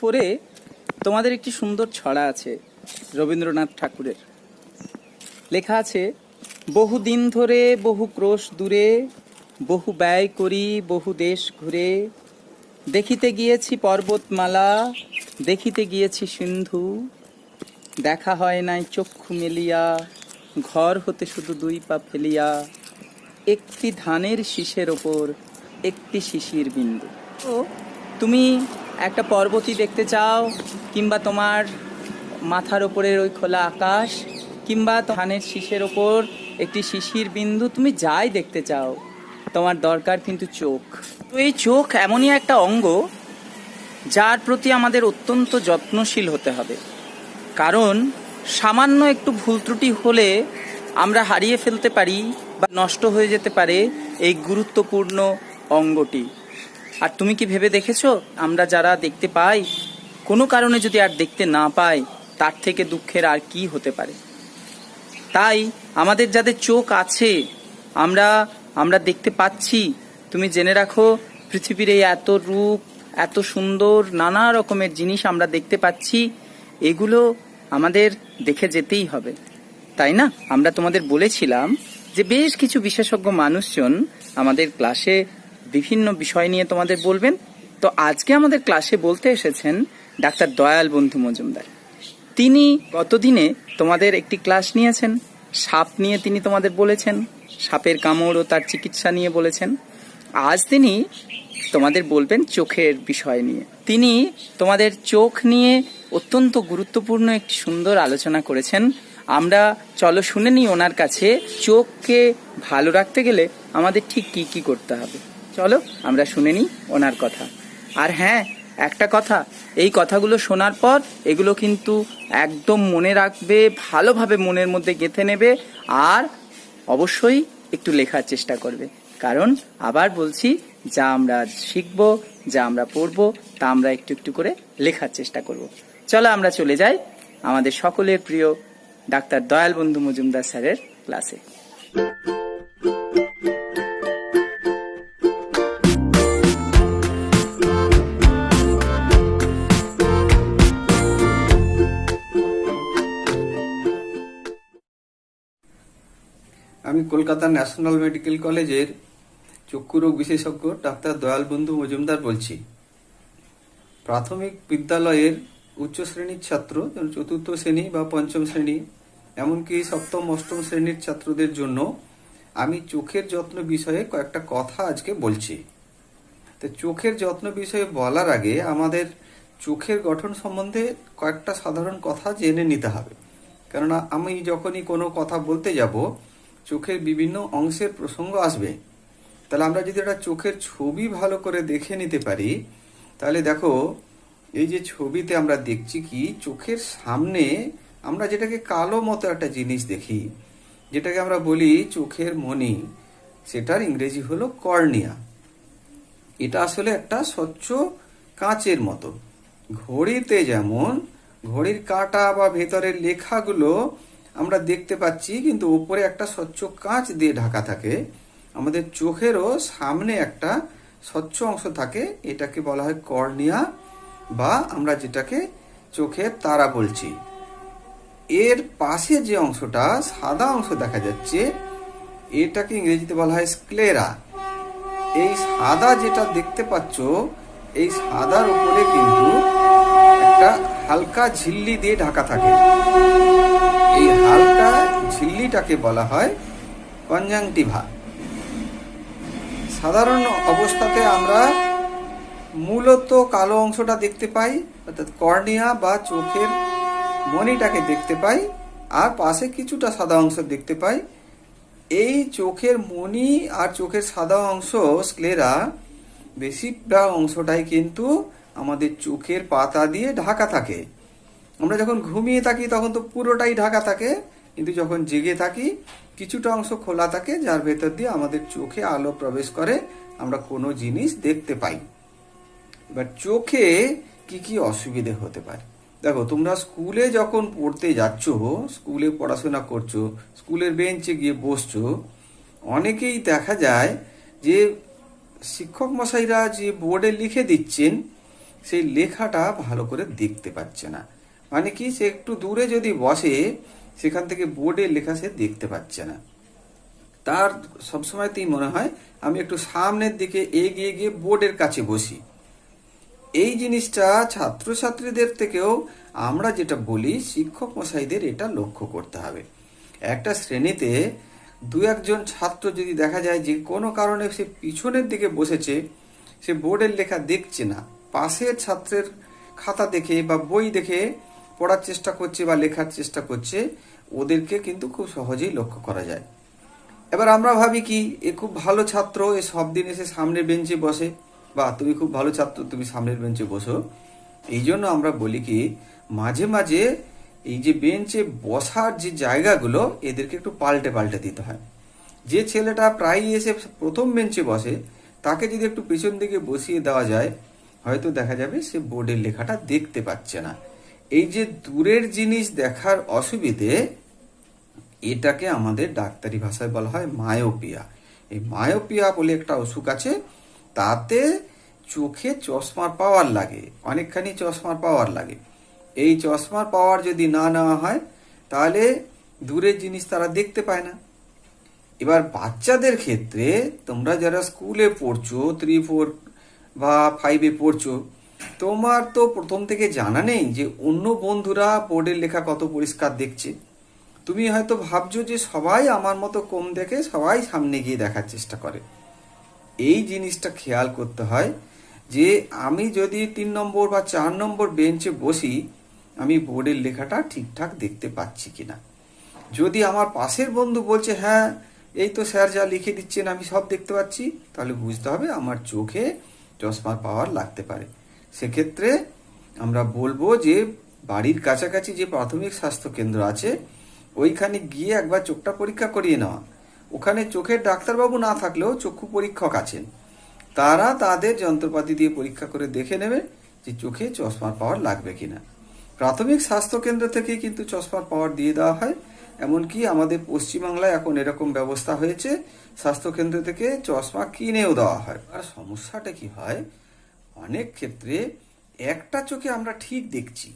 পরে তোমাদের একটি সুন্দর ছড়া আছে রবীন্দ্রনাথ ঠাকুরের, লেখা আছে বহুদিন ধরে বহু ক্রোশ দূরে বহু ব্যয় করি বহু দেশ ঘুরে দেখিতে গিয়েছি পর্বতমালা দেখিতে গিয়েছি সিন্ধু দেখা হয় নাই চক্ষু মেলিয়া ঘর হতে শুধু 2 পা ফেলিয়া একটি ধানের শীষের ওপর একটি শিশির বিন্দু। তো তুমি একটা পর্বতই দেখতে চাও, কিংবা তোমার মাথার ওপরের ওই খোলা আকাশ, কিংবা ধানের শীষের ওপর একটি শিশির বিন্দু, তুমি যাই দেখতে চাও, তোমার দরকার কিন্তু চোখ। তো এই চোখ এমনই একটা অঙ্গ যার প্রতি আমাদের অত্যন্ত যত্নশীল হতে হবে, কারণ সামান্য একটু ভুল ত্রুটি হলে আমরা হারিয়ে ফেলতে পারি বা নষ্ট হয়ে যেতে পারে এই গুরুত্বপূর্ণ অঙ্গটি। আর তুমি কি ভেবে দেখেছো, আমরা যারা দেখতে পাই, কোনো কারণে যদি আর দেখতে না পাই, তার থেকে দুঃখের আর কি হতে পারে। তাই আমাদের যাদের চোখ আছে, আমরা দেখতে পাচ্ছি, তুমি জেনে রাখো পৃথিবীর এই এত রূপ, এত সুন্দর নানা রকমের জিনিস আমরা দেখতে পাচ্ছি, এগুলো আমাদের দেখে যেতেই হবে, তাই না? আমরা তোমাদের বলেছিলাম যে বেশ কিছু বিশেষজ্ঞ মানুষজন আমাদের ক্লাসে বিভিন্ন বিষয় নিয়ে তোমাদের বলবেন। তো আজকে আমাদের ক্লাসে বলতে এসেছেন ডাক্তার দয়াল বন্ধু মজুমদার। তিনি গতদিনে তোমাদের একটি ক্লাস নিয়েছেন, সাপ নিয়ে তিনি তোমাদের বলেছেন, সাপের কামড় ও তার চিকিৎসা নিয়ে বলেছেন। আজ তিনি তোমাদের বলবেন চোখের বিষয় নিয়ে। তিনি তোমাদের চোখ নিয়ে অত্যন্ত গুরুত্বপূর্ণ একটি সুন্দর আলোচনা করেছেন। আমরা চলো শুনে নিই ওনার কাছে চোখকে ভালো রাখতে গেলে আমাদের ঠিক কি কি করতে হবে। চলো আমরা শুনে নিই ওনার কথা। আর হ্যাঁ, একটা কথা, এই কথাগুলো শোনার পর এগুলো কিন্তু একদম মনে রাখবে, ভালোভাবে মনের মধ্যে গেঁথে নেবে, আর অবশ্যই একটু লেখার চেষ্টা করবে। কারণ আবার বলছি, যা আমরা শিখব, যা আমরা পড়ব, তা আমরা একটু একটু করে লেখার চেষ্টা করব। চলো আমরা চলে যাই আমাদের সকলের প্রিয় ডাক্তার দয়াল বন্ধু মজুমদার স্যারের ক্লাসে। আমি কলকাতা ন্যাশনাল মেডিকেল কলেজের চক্ষুরোগ বিশেষজ্ঞ ডাক্তার দয়াল বন্ধু মজুমদার বলছি। প্রাথমিক বিদ্যালয়ের উচ্চ শ্রেণীর ছাত্র, চতুর্থ শ্রেণী বা পঞ্চম শ্রেণী, এমনকি সপ্তম অষ্টম শ্রেণীর ছাত্রদের জন্য আমি চোখের যত্ন বিষয়ে কয়েকটা কথা আজকে বলছি। তো চোখের যত্ন বিষয়ে বলার আগে আমাদের চোখের গঠন সম্বন্ধে কয়েকটা সাধারণ কথা জেনে নিতে হবে। কেননা আমি যখনই কোনো কথা বলতে যাব, চোখের বিভিন্ন অংশের প্রসঙ্গ আসবে। তাহলে আমরা যদি একটা চোখের ছবি ভালো করে দেখে নিতে পারি, তাহলে দেখো এই যে ছবিতে আমরা দেখছি কি, চোখের সামনে আমরা যেটাকে কালো মতো একটা জিনিস দেখি, যেটাকে আমরা বলি চোখের মণি, সেটার ইংরেজি হলো কর্নিয়া। এটা আসলে একটা স্বচ্ছ কাঁচের মতো। ঘড়িতে যেমন ঘড়ির কাঁটা বা ভেতরের লেখাগুলো আমরা দেখতে পাচ্ছি, কিন্তু উপরে একটা স্বচ্ছ কাঁচ দিয়ে ঢাকা থাকে, আমাদের চোখেরও সামনে একটা স্বচ্ছ অংশ থাকে, এটাকে বলা হয় কর্নিয়া, বা আমরা যেটাকে চোখের তারা বলছি। এর পাশে যে অংশটা সাদা অংশ দেখা যাচ্ছে, এটাকে ইংরেজিতে বলা হয় স্ক্লেরা। এই সাদা যেটা দেখতে পাচ্ছ, এই সাদার উপরে কিন্তু একটা হালকা ঝিল্লি দিয়ে ঢাকা থাকে। এই হালকা ঝিল্লিটাকে বলা হয় কনজাংটিভা। সাধারণ অবস্থাতে আমরা মূলত কালো অংশটা দেখতে পাই, অর্থাৎ কর্নিয়া বা চোখের মণিটাকে দেখতে পাই, আর পাশে কিছুটা সাদা অংশ দেখতে পাই। এই চোখের মণি আর চোখের সাদা অংশ স্ক্লেরা, বেশিরভাগ অংশটাই কিন্তু আমাদের চোখের পাতা দিয়ে ঢাকা থাকে। আমরা যখন ঘুমিয়ে থাকি তখন তো পুরোটাই ঢাকা থাকে, কিন্তু যখন জেগে থাকি কিছুটা অংশ খোলা থাকে, যার ভেতর দিয়ে আমাদের চোখে আলো প্রবেশ করে, আমরা কোনো জিনিস দেখতে পাই। এবার চোখে কি কি অসুবিধে হতে পারে, দেখো তোমরা স্কুলে যখন পড়তে যাচ্ছ, স্কুলে পড়াশোনা করছো, স্কুলের বেঞ্চে গিয়ে বসছো, অনেকেই দেখা যায় যে শিক্ষক মশাইরা যে বোর্ডে লিখে দিচ্ছেন, সেই লেখাটা ভালো করে দেখতে পাচ্ছে না। মানে কি, সে একটু দূরে যদি বসে, সেখান থেকে বোর্ডের লেখা সে দেখতে পাচ্ছে না। তার সবসময়তেই মনে হয় আমি একটু সামনের দিকে এগিয়ে গিয়ে বোর্ডের কাছে বসি। এই জিনিসটা ছাত্রছাত্রীদের থেকেও আমরা যেটা বলি, শিক্ষক মশাইদের এটা লক্ষ্য করতে হবে। একটা শ্রেণীতে দু একজন ছাত্র যদি দেখা যায় যে কোনো কারণে সে পিছনের দিকে বসেছে, সে বোর্ডের লেখা দেখছে না, পাশের ছাত্রের খাতা দেখে বা বই দেখে পড়ার চেষ্টা করছে বা লেখার চেষ্টা করছে, ওদেরকে কিন্তু খুব সহজেই লক্ষ্য করা যায়। এবার আমরা ভাবি কি, এ খুব ভালো ছাত্র, এ সব দিন এসে সামনের বেঞ্চে বসে, বা তুমি খুব ভালো ছাত্র, তুমি সামনের বেঞ্চে বসো। এই জন্য আমরা বলি কি, মাঝে মাঝে এই যে বেঞ্চে বসার যে জায়গাগুলো, এদেরকে একটু পাল্টে পাল্টে দিতে হয়। যে ছেলেটা প্রায়ই এসে প্রথম বেঞ্চে বসে, তাকে যদি একটু পিছন দিকে বসিয়ে দেওয়া যায়, হয়তো দেখা যাবে সে বোর্ডের লেখাটা দেখতে পাচ্ছে না। এই যে দূরের জিনিস দেখার অসুবিধে, এটাকে আমাদের ডাক্তারি ভাষায় বলা হয় মায়োপিয়া। এই মায়োপিয়া বলে একটা অসুখ আছে, তাতে চোখে চশমার পাওয়ার লাগে, অনেকখানি চশমার পাওয়ার লাগে। এই চশমার পাওয়ার যদি না নেওয়া হয়, তাহলে দূরের জিনিস তারা দেখতে পায় না। এবার বাচ্চাদের ক্ষেত্রে, তোমরা যারা স্কুলে পড়ছো, 3, 4 বা 5-এ পড়ছো, তোমার তো প্রথম থেকে জানা নেই যে অন্য বন্ধুরা বোর্ডের লেখা কত পরিষ্কার দেখছে। তুমি হয়তো ভাবছো যে সবাই আমার মতো কম দেখে, সবাই সামনে গিয়ে দেখার চেষ্টা করে। এই জিনিসটা খেয়াল করতে হয় যে আমি যদি 3 নম্বর বা 4 নম্বর বেঞ্চে বসি, আমি বোর্ডের লেখাটা ঠিকঠাক দেখতে পাচ্ছি কিনা। যদি আমার পাশের বন্ধু বলছে হ্যাঁ এই তো স্যার যা লিখে দিচ্ছেন আমি সব দেখতে পাচ্ছি, তাহলে বুঝতে হবে আমার চোখে চশমার পাওয়ার লাগতে পারে। সেক্ষেত্রে আমরা বলবো যে বাড়ির কাছাকাছি যে প্রাথমিক স্বাস্থ্য কেন্দ্র আছে ওইখানে গিয়ে একবার চোখটা পরীক্ষা করিয়ে নেওয়া। ওখানে চোখের ডাক্তারবাবু না থাকলেও চক্ষু পরীক্ষক আছেন, তারা তাদের যন্ত্রপাতি দিয়ে পরীক্ষা করে দেখে নেবে যে চোখে চশমার পাওয়ার লাগবে কিনা। প্রাথমিক স্বাস্থ্য কেন্দ্র থেকে কিন্তু চশমার পাওয়ার দিয়ে দেওয়া হয়। এমনকি আমাদের পশ্চিমবাংলায় এখন এরকম ব্যবস্থা হয়েছে, স্বাস্থ্যকেন্দ্র থেকে চশমা কিনেও দেওয়া হয়। আর সমস্যাটা কি হয়, অনেক ক্ষেত্রে একটা চোখে আমরা ঠিক দেখছি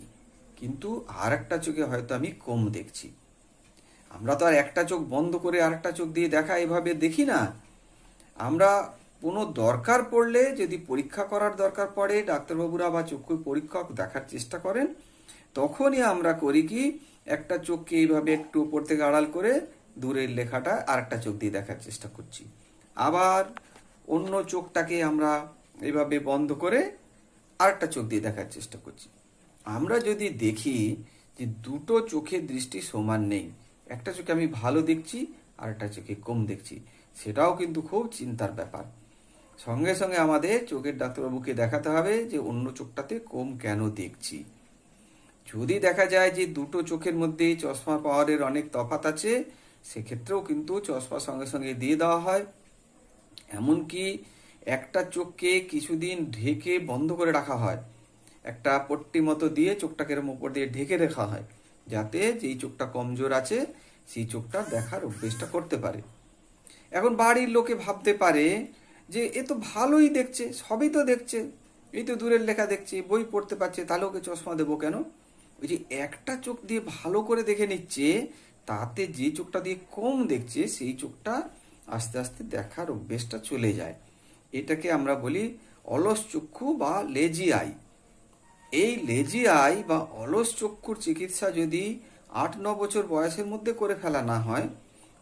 কিন্তু আর একটা চোখে হয়তো আমি কম দেখছি। আমরা তো আর একটা চোখ বন্ধ করে আর একটা চোখ দিয়ে দেখা এভাবে দেখি না। আমরা কোনো দরকার পড়লে, যদি পরীক্ষা করার দরকার পড়ে, ডাক্তারবাবুরা বা চক্ষু পরীক্ষক দেখার চেষ্টা করেন, তখনই আমরা করি কি, একটা চোখকে এইভাবে একটু উপর থেকে আড়াল করে দূরের লেখাটা আর একটা চোখ দিয়ে দেখার চেষ্টা করছি। আবার অন্য চোখটাকে আমরা এইভাবে বন্ধ করে আর একটা চোখ দিয়ে দেখার চেষ্টা করছি। আমরা যদি দেখি যে দুটো চোখের দৃষ্টি সমান নেই, একটা চোখে আমি ভালো দেখছি আর একটা চোখে কম দেখছি, সেটাও কিন্তু খুব চিন্তার ব্যাপার। সঙ্গে সঙ্গে আমাদের চোখের ডাক্তারবাবুকে দেখাতে হবে যে অন্য চোখটাতে কম কেন দেখছি। যদি দেখা যায় যে দুটো চোখের মধ্যে চশমা পাওয়ারের অনেক তফাৎ আছে, সেক্ষেত্রেও কিন্তু চশমা সঙ্গে সঙ্গে দিয়ে দেওয়া হয়। এমনকি একটা চোখকে কিছুদিন ঢেকে বন্ধ করে রাখা হয়, একটা পট্টি মতো দিয়ে চোখটাকে এরম উপর দিয়ে ঢেকে রাখা হয়, যাতে যেই চোখটা কমজোর আছে সেই চোখটা দেখার অভ্যেসটা করতে পারে। এখন বাড়ির লোকে ভাবতে পারে যে এ তো ভালোই দেখছে, সবই তো দেখছে, এই তো দূরের লেখা দেখছে, বই পড়তে পারছে, তাহলে ওকে চশমা দেবো কেন? ওই যে একটা চোখ দিয়ে ভালো করে দেখে নিচ্ছে, তাতে যে চোখটা দিয়ে কম দেখছে সেই চোখটা আস্তে আস্তে দেখার অভ্যেসটা চলে যায়। এটাকে আমরা বলি অলস চক্ষু বা লেজি আই। এই লেজি আই বা অলস চক্ষুর চিকিৎসা যদি 8-9 বছর বয়সের মধ্যে করে ফেলা না হয়,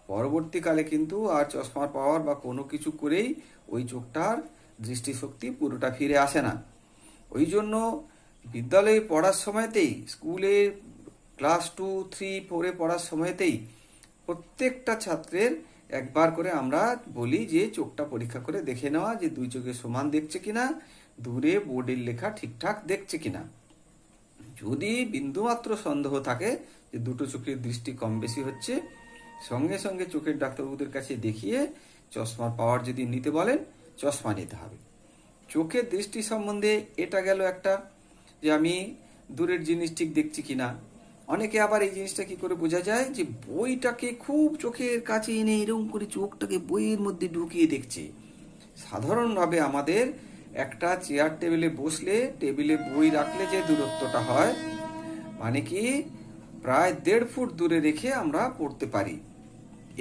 পরবর্তীকালে কিন্তু আর চশমার পাওয়ার বা কোনো কিছু করেই ওই চোখটার দৃষ্টিশক্তি পুরোটা ফিরে আসে না। ওই জন্য বিদ্যালয়ে পড়ার সময়তেই, স্কুলে ক্লাস 2, 3, 4-এ পড়ার সময়তেই প্রত্যেকটা ছাত্রের একবার করে আমরা বলি যে চোখটা পরীক্ষা করে দেখে নেওয়া, যে দুই চোখে সমান দেখছে কিনা, দূরে বোর্ডের লেখা ঠিকঠাক দেখছে কিনা। যদি বিন্দুমাত্র সন্দেহ থাকে যে দুটো চোখের দৃষ্টি কম বেশি হচ্ছে, সঙ্গে সঙ্গে চোখের ডাক্তারবাবুদের কাছে দেখিয়ে চশমার পাওয়ার যদি নিতে বলেন, চশমা নিতে হবে। চোখের দৃষ্টি সম্বন্ধে এটা গেল একটা, যে আমি দূরের জিনিস ঠিক দেখছি কিনা। অনেকে আবার এই জিনিসটা কি করে বোঝা যায়, যে বইটাকে খুব চোখের কাছে এনে এরকম করে চোখটাকে বইয়ের মধ্যে ঢুকিয়ে দেখছে। সাধারণভাবে আমাদের একটা চেয়ার টেবিলে বসলে, টেবিলে বই রাখলে যে দূরত্বটা হয়, মানে কি প্রায় 1.5 ফুট দূরে রেখে আমরা পড়তে পারি।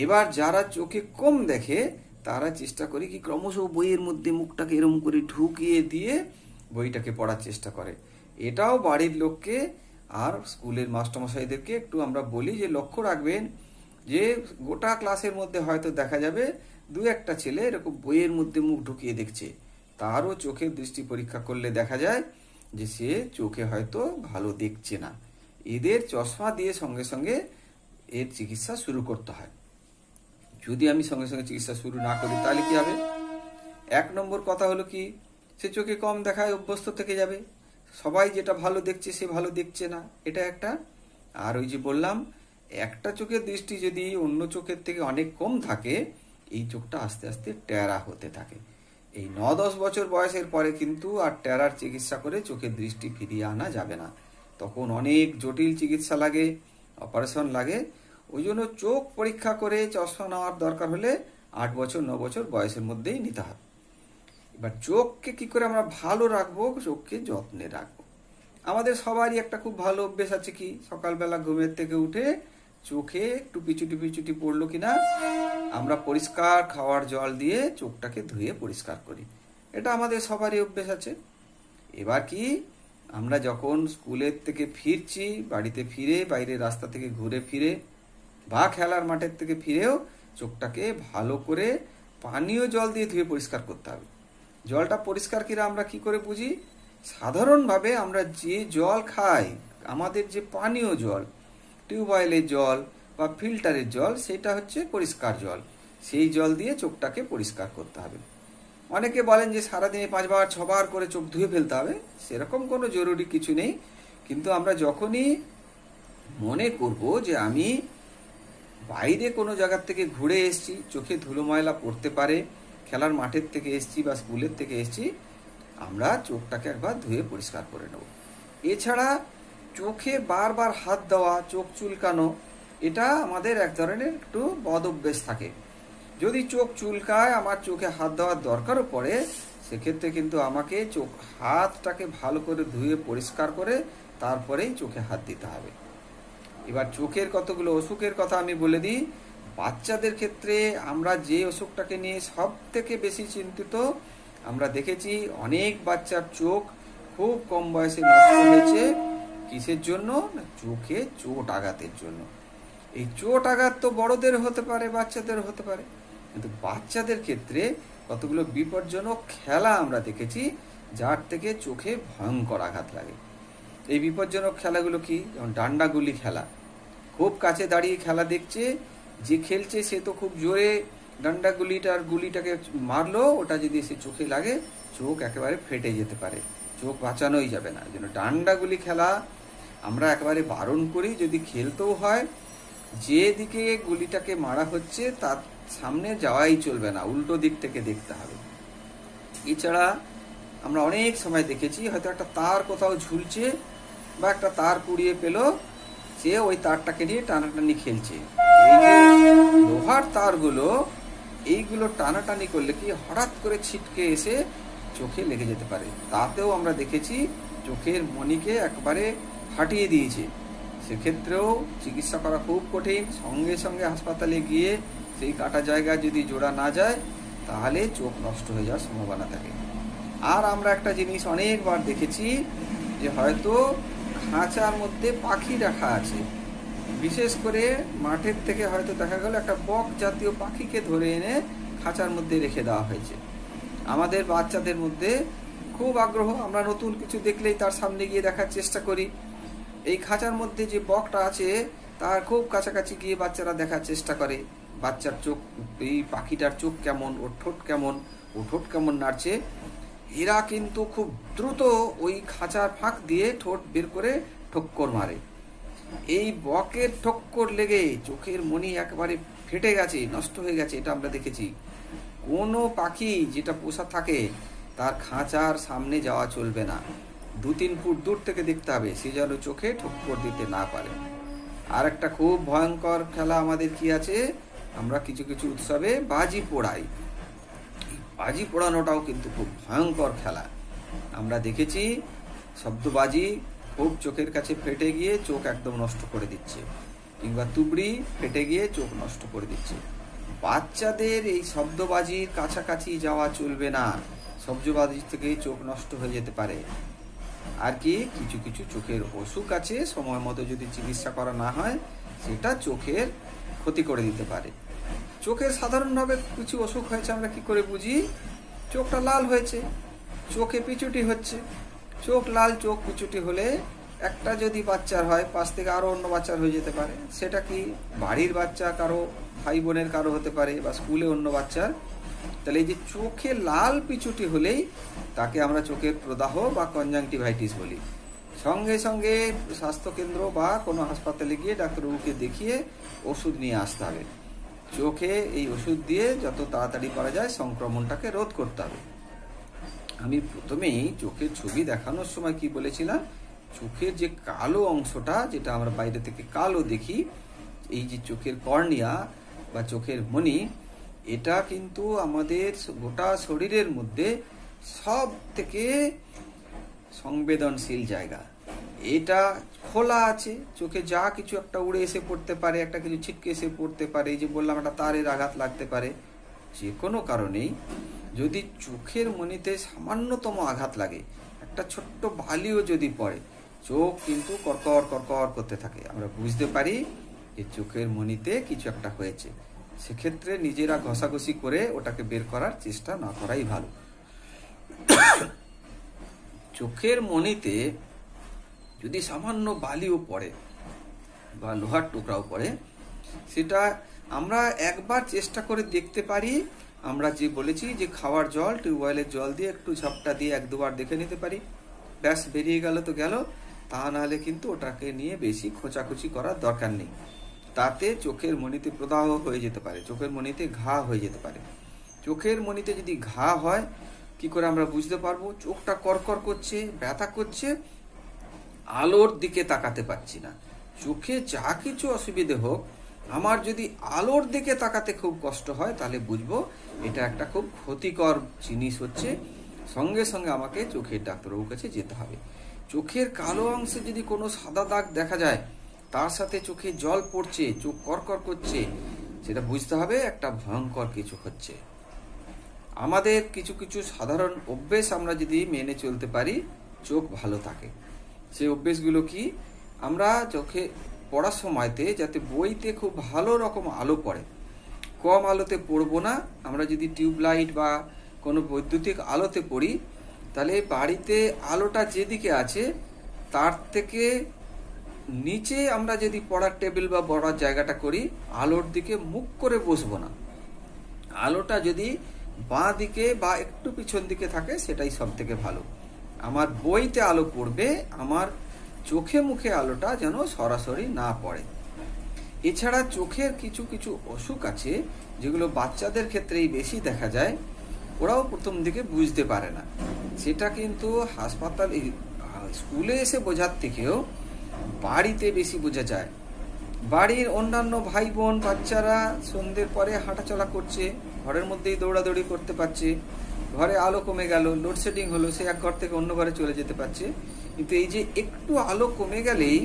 এবার যারা চোখে কম দেখে তারা চেষ্টা করে কি ক্রমশ বইয়ের মধ্যে মুখটাকে এরম করে ঢুকিয়ে দিয়ে বইটাকে পড়ার চেষ্টা করে। এটাও বাড়ির লোককে আর স্কুলের মাস্টারমশাইদেরকে একটু আমরা বলি যে লক্ষ্য রাখবেন, যে গোটা ক্লাসের মধ্যে হয়তো দেখা যাবে 2-1টা ছেলে এরকম বইয়ের মধ্যে মুখ ঢুকিয়ে দেখছে, তারও চোখের দৃষ্টি পরীক্ষা করলে দেখা যায় যে সে চোখে হয়তো ভালো দেখছে না। এদের চশমা দিয়ে সঙ্গে সঙ্গে এর চিকিৎসা শুরু করতে হয়। যদি আমি সঙ্গে সঙ্গে চিকিৎসা শুরু না করি তাহলে কি হবে? 1 নম্বর কথা হলো কি, সে চোখে কম দেখায় অভ্যস্ত থেকে যাবে, সবাই যেটা ভালো দেখছে সে ভালো দেখছে না, এটা একটা। আর ওই যে বললাম, একটা চোখের দৃষ্টি যদি অন্য চোখের থেকে অনেক কম থাকে, এই চোখটা আস্তে আস্তে ট্যারা হতে থাকে। এই 9-10 বছর বয়সের পরে কিন্তু আর ট্যারার চিকিৎসা করে চোখের দৃষ্টি ফিরিয়ে আনা যাবে না, তখন অনেক জটিল চিকিৎসা লাগে, অপারেশন লাগে। ওই জন্য চোখ পরীক্ষা করে চশমা নেওয়ার দরকার হলে 8 বছর 9 বছর বয়সের মধ্যেই নিতে হবে। এবার চোখকে কি করে আমরা ভালো রাখবো, চোখকে যত্নে রাখবো। আমাদের সবারই একটা খুব ভালো অভ্যেস আছে কি, সকালবেলা ঘুমের থেকে উঠে চোখে একটু পিছুটি পড়লো কিনা আমরা পরিষ্কার খাওয়ার জল দিয়ে চোখটাকে ধুয়ে পরিষ্কার করি, এটা আমাদের সবারই অভ্যেস আছে। এবার কি, আমরা যখন স্কুলের থেকে ফিরছি, বাড়িতে ফিরে, বাইরে রাস্তা থেকে ঘুরে ফিরে বা খেলার মাঠের থেকে ফিরেও চোখটাকে ভালো করে পানীয় জল দিয়ে ধুয়ে পরিষ্কার করতে হবে। জলটা পরিষ্কার কিনা আমরা কি করে বুঝি? সাধারণভাবে আমরা যে জল খাই, আমাদের যে পানীয় জল, টিউবওয়েলের জল বা ফিল্টারের জল, সেটা হচ্ছে পরিষ্কার জল। সেই জল দিয়ে চোখটাকে পরিষ্কার করতে হবে। অনেকে বলেন যে সারাদিনে 5 বার 6 বার করে চোখ ধুয়ে ফেলতে হবে, সেরকম কোনো জরুরি কিছু নেই। কিন্তু আমরা যখনই মনে করব যে আমি বাইরে কোনো জায়গার থেকে ঘুরে এসেছি, চোখে ধুলো ময়লা পড়তে পারে, খেলার মাঠের থেকে এসেছি বা স্কুলের থেকে এসেছি, আমরা চোখটাকে একবার ধুয়ে পরিষ্কার করে নেব। এছাড়া চোখে বারবার হাত দেওয়া, চোখ চুলকানো, এটা আমাদের এক ধরনের একটু বদ অভ্যেস থাকে। যদি চোখ চুলকায়, আমার চোখে হাত দেওয়ার দরকারও পড়ে, সেক্ষেত্রে কিন্তু আমাকে হাতটাকে ভালো করে ধুয়ে পরিষ্কার করে তারপরেই চোখে হাত দিতে হবে। এবার চোখের কতগুলো অসুখের কথা আমি বলে দিই। বাচ্চাদের ক্ষেত্রে আমরা যে অসুখটাকে নিয়ে সব থেকে বেশি চিন্তিত, আমরা দেখেছি অনেক বাচ্চার চোখ খুব কম বয়সে নষ্ট হয়েছে। কিসের জন্য? না, চোখে চোট আঘাতের জন্য। এই চোট আঘাত তো বড়দের হতে পারে, বাচ্চাদের হতে পারে, কিন্তু বাচ্চাদের ক্ষেত্রে কতগুলো বিপজ্জনক খেলা আমরা দেখেছি যার থেকে চোখে ভয়ঙ্কর আঘাত লাগে। এই বিপজ্জনক খেলাগুলো কি? যেমন ডান্ডাগুলি খেলা। খুব কাছে দাঁড়িয়ে খেলা দেখছে, যে খেলছে সে তো খুব জোরে গুলিটাকে মারলো, ওটা যদি এসে চোখে লাগে, চোখ একেবারে ফেটে যেতে পারে, চোখ বাঁচানোই যাবে না। এই জন্য ডান্ডাগুলি খেলা আমরা একেবারে বারণ করি। যদি খেলতেও হয়, যে দিকে গুলিটাকে মারা হচ্ছে তার সামনে যাওয়াই চলবে না, উল্টো দিক থেকে দেখতে হবে। এছাড়া আমরা অনেক সময় দেখেছি হয়তো একটা তার কোথাও ঝুলছে বা একটা তার কুড়িয়ে পেল, সে ওই তারটাকে নিয়ে টানাটানি খেলছে। এই যে লোহার তারগুলো, এইগুলো টানাটানি করলে কি হঠাৎ করে ছিটকে এসে চোখে লেগে যেতে পারে। তাতেও আমরা দেখেছি চোখের মণিকে একবারে ফাটিয়ে দিয়েছে। সেক্ষেত্রেও চিকিৎসা করা খুব কঠিন। সঙ্গে সঙ্গে হাসপাতালে গিয়ে সেই কাটা জায়গা যদি জোড়া না যায়, তাহলে চোখ নষ্ট হয়ে যাওয়ার সম্ভাবনা থাকে। আর আমরা একটা জিনিস অনেকবার দেখেছি যে হয়তো খাঁচার মধ্যে পাখি রাখা আছে, বিশেষ করে মাঠের থেকে হয়তো দেখা গেল একটা বক জাতীয় পাখিকে ধরে এনে খাঁচার মধ্যে রেখে দেওয়া হয়েছে। আমাদের বাচ্চাদের মধ্যে খুব আগ্রহ, আমরা নতুন কিছু দেখলেই তার সামনে গিয়ে দেখার চেষ্টা করি। এই খাঁচার মধ্যে যে বকটা আছে তার খুব কাছাকাছি গিয়ে বাচ্চারা দেখার চেষ্টা করে, বাচ্চার চোখ, এই পাখিটার চোখ কেমন, ওর ঠোঁট কেমন, ও ঠোঁট কেমন নাড়ছে। এরা কিন্তু খুব দ্রুত ওই খাঁচার ফাঁক দিয়ে ঠোঁট বের করে ঠক্কর মারে। এই বকের ঠক্কর লেগে চোখের মণি একেবারে ফেটে গেছে, নষ্ট হয়ে গেছে, এটা আমরা দেখেছি। কোনো পাখি যেটা পোষা থাকে তার খাঁচার সামনে যাওয়া চলবে না, 2-3 ফুট দূর থেকে দেখতে হবে, সে যেন চোখে ঠক্কর দিতে না পারে। আর একটা খুব ভয়ঙ্কর খেলা আমাদের কি আছে, আমরা কিছু কিছু উৎসবে বাজি পোড়াই। বাজি পোড়ানোটাও কিন্তু খুব ভয়ঙ্কর খেলা। আমরা দেখেছি শব্দবাজি খুব চোখের কাছে ফেটে গিয়ে চোখ একদম নষ্ট করে দিচ্ছে, কিংবা তুবড়ি ফেটে গিয়ে চোখ নষ্ট করে দিচ্ছে। বাচ্চাদের এই শব্দবাজির কাছাকাছি যাওয়া চলবে না, শব্দবাজি থেকে চোখ নষ্ট হয়ে যেতে পারে। আর কি কিছু কিছু চোখের অসুখ আছে, সময় মতো যদি চিকিৎসা করা না হয় সেটা চোখের ক্ষতি করে দিতে পারে। চোখের সাধারণভাবে কিছু অসুখ হয়েছে আমরা কি করে বুঝি? চোখটা লাল হয়েছে, চোখে পিচুটি হচ্ছে। চোখ লাল, চোখ পিচুটি হলে একটা যদি বাচ্চার হয়, পাশ থেকে আরও অন্য বাচ্চার হয়ে যেতে পারে। সেটা কি বাড়ির বাচ্চা, কারো ভাই বোনের কারো হতে পারে, বা স্কুলে অন্য বাচ্চার। তাহলে এই যে চোখে লাল পিচুটি হলেই তাকে আমরা চোখের প্রদাহ বা কনজাংটিভাইটিস বলি। সঙ্গে সঙ্গে স্বাস্থ্যকেন্দ্র বা কোনো হাসপাতালে গিয়ে ডাক্তারবাবুকে দেখিয়ে ওষুধ নিয়ে আসতে হবে। চোখে এই ওষুধ দিয়ে যত তাড়াতাড়ি পারা যায় সংক্রমণটাকে রোধ করতে হবে। আমি প্রথমেই চোখের ছবি দেখানোর সময় কি বলেছিলাম, চোখের যে কালো অংশটা, যেটা আমরা বাইরে থেকে কালো দেখি, এই যে চোখের কর্নিয়া বা চোখের মণি, এটা কিন্তু আমাদের গোটা শরীরের মধ্যে সব থেকে সংবেদনশীল জায়গা। এটা খোলা আছে, চোখে যা কিছু একটা উড়ে এসে পড়তে পারে, একটা কিছু ছিটকে এসে পড়তে পারে, এই যে বললাম একটা তারের আঘাত লাগতে পারে। যে কোনো কারণেই যদি চোখের মণিতে সামান্যতম আঘাত লাগে, একটা ছোট্ট বালিও যদি পড়ে, চোখ কিন্তু কড়কড় কড়কড় করতে থাকে। আমরা বুঝতে পারি যে চোখের মণিতে কিছু একটা হয়েছে। সেক্ষেত্রে নিজেরা ঘষাঘষি করে ওটাকে বের করার চেষ্টা না করাই ভালো। চোখের মণিতে যদি সামান্য বালিও পড়ে বা লোহার টুকরাও পড়ে, সেটা আমরা একবার চেষ্টা করে দেখতে পারি আমরা যে বলেছি যে খাওয়ার জল, টিউবওয়েলের জল দিয়ে একটু ঝাপটা দিয়ে 1-2 বার দেখে নিতে পারি, ব্যাস বেরিয়ে গেল তো গেল। তা নাহলে কিন্তু ওটাকে নিয়ে বেশি খোঁচাখুচি করার দরকার নেই। তাতে চোখের মণিতে প্রদাহ হয়ে যেতে পারে, চোখের মণিতে ঘা হয়ে যেতে পারে। চোখের মণিতে যদি ঘা হয় কি করে আমরা বুঝতে পারবো? চোখটা করকর করছে, ব্যথা করছে, আলোর দিকে তাকাতে পারছি না। চোখে যা কিছু অসুবিধে হোক, আমার যদি আলোর দিকে তাকাতে খুব কষ্ট হয় তাহলে বুঝবো এটা একটা খুব ক্ষতিকর জিনিস হচ্ছে, সঙ্গে সঙ্গে আমাকে চোখের ডাক্তারবাবুর কাছে যেতে হবে। চোখের কালো অংশে যদি কোনো সাদা দাগ দেখা যায়, তার সাথে চোখে জল পড়ছে, চোখ করকর করছে, সেটা বুঝতে হবে একটা ভয়ঙ্কর কিছু হচ্ছে। আমাদের কিছু কিছু সাধারণ অভ্যেস আমরা যদি মেনে চলতে পারি, চোখ ভালো থাকে। সেই অভ্যেসগুলো কি? আমরা চোখে পড়ার সময়তে যাতে বইতে খুব ভালো রকম আলো পড়ে, কম আলোতে পড়বো না। আমরা যদি টিউবলাইট বা কোনো বৈদ্যুতিক আলোতে পড়ি, তাহলে বাড়িতে আলোটা যেদিকে আছে তার থেকে নিচে আমরা যদি পড়ার টেবিল বা পড়ার জায়গাটা করি, আলোর দিকে মুখ করে বসবো না। আলোটা যদি বাঁ দিকে বা একটু পিছন দিকে থাকে সেটাই সব থেকে ভালো। আমার বইতে আলো পড়বে, আমার চোখে মুখে আলোটা যেন সরাসরি না পড়ে। এছাড়া চোখের কিছু কিছু অসুখ আছে যেগুলো বাচ্চাদের ক্ষেত্রেই বেশি দেখা যায়, ওরাও প্রথম দিকে বুঝতে পারে না। সেটা কিন্তু হাসপাতাল, স্কুলে এসে বোঝার থেকেও বাড়িতে বেশি বোঝা যায়। বাড়ির অন্যান্য ভাই বোন বাচ্চারা সন্ধ্যের পরে হাঁটাচলা করছে, ঘরের মধ্যেই দৌড়াদৌড়ি করতে পারছে, ঘরে আলো কমে গেল, লোডশেডিং হলো, সে এক ঘর থেকে অন্য ঘরে চলে যেতে পারছে। কিন্তু এই যে একটু আলো কমে গেলেই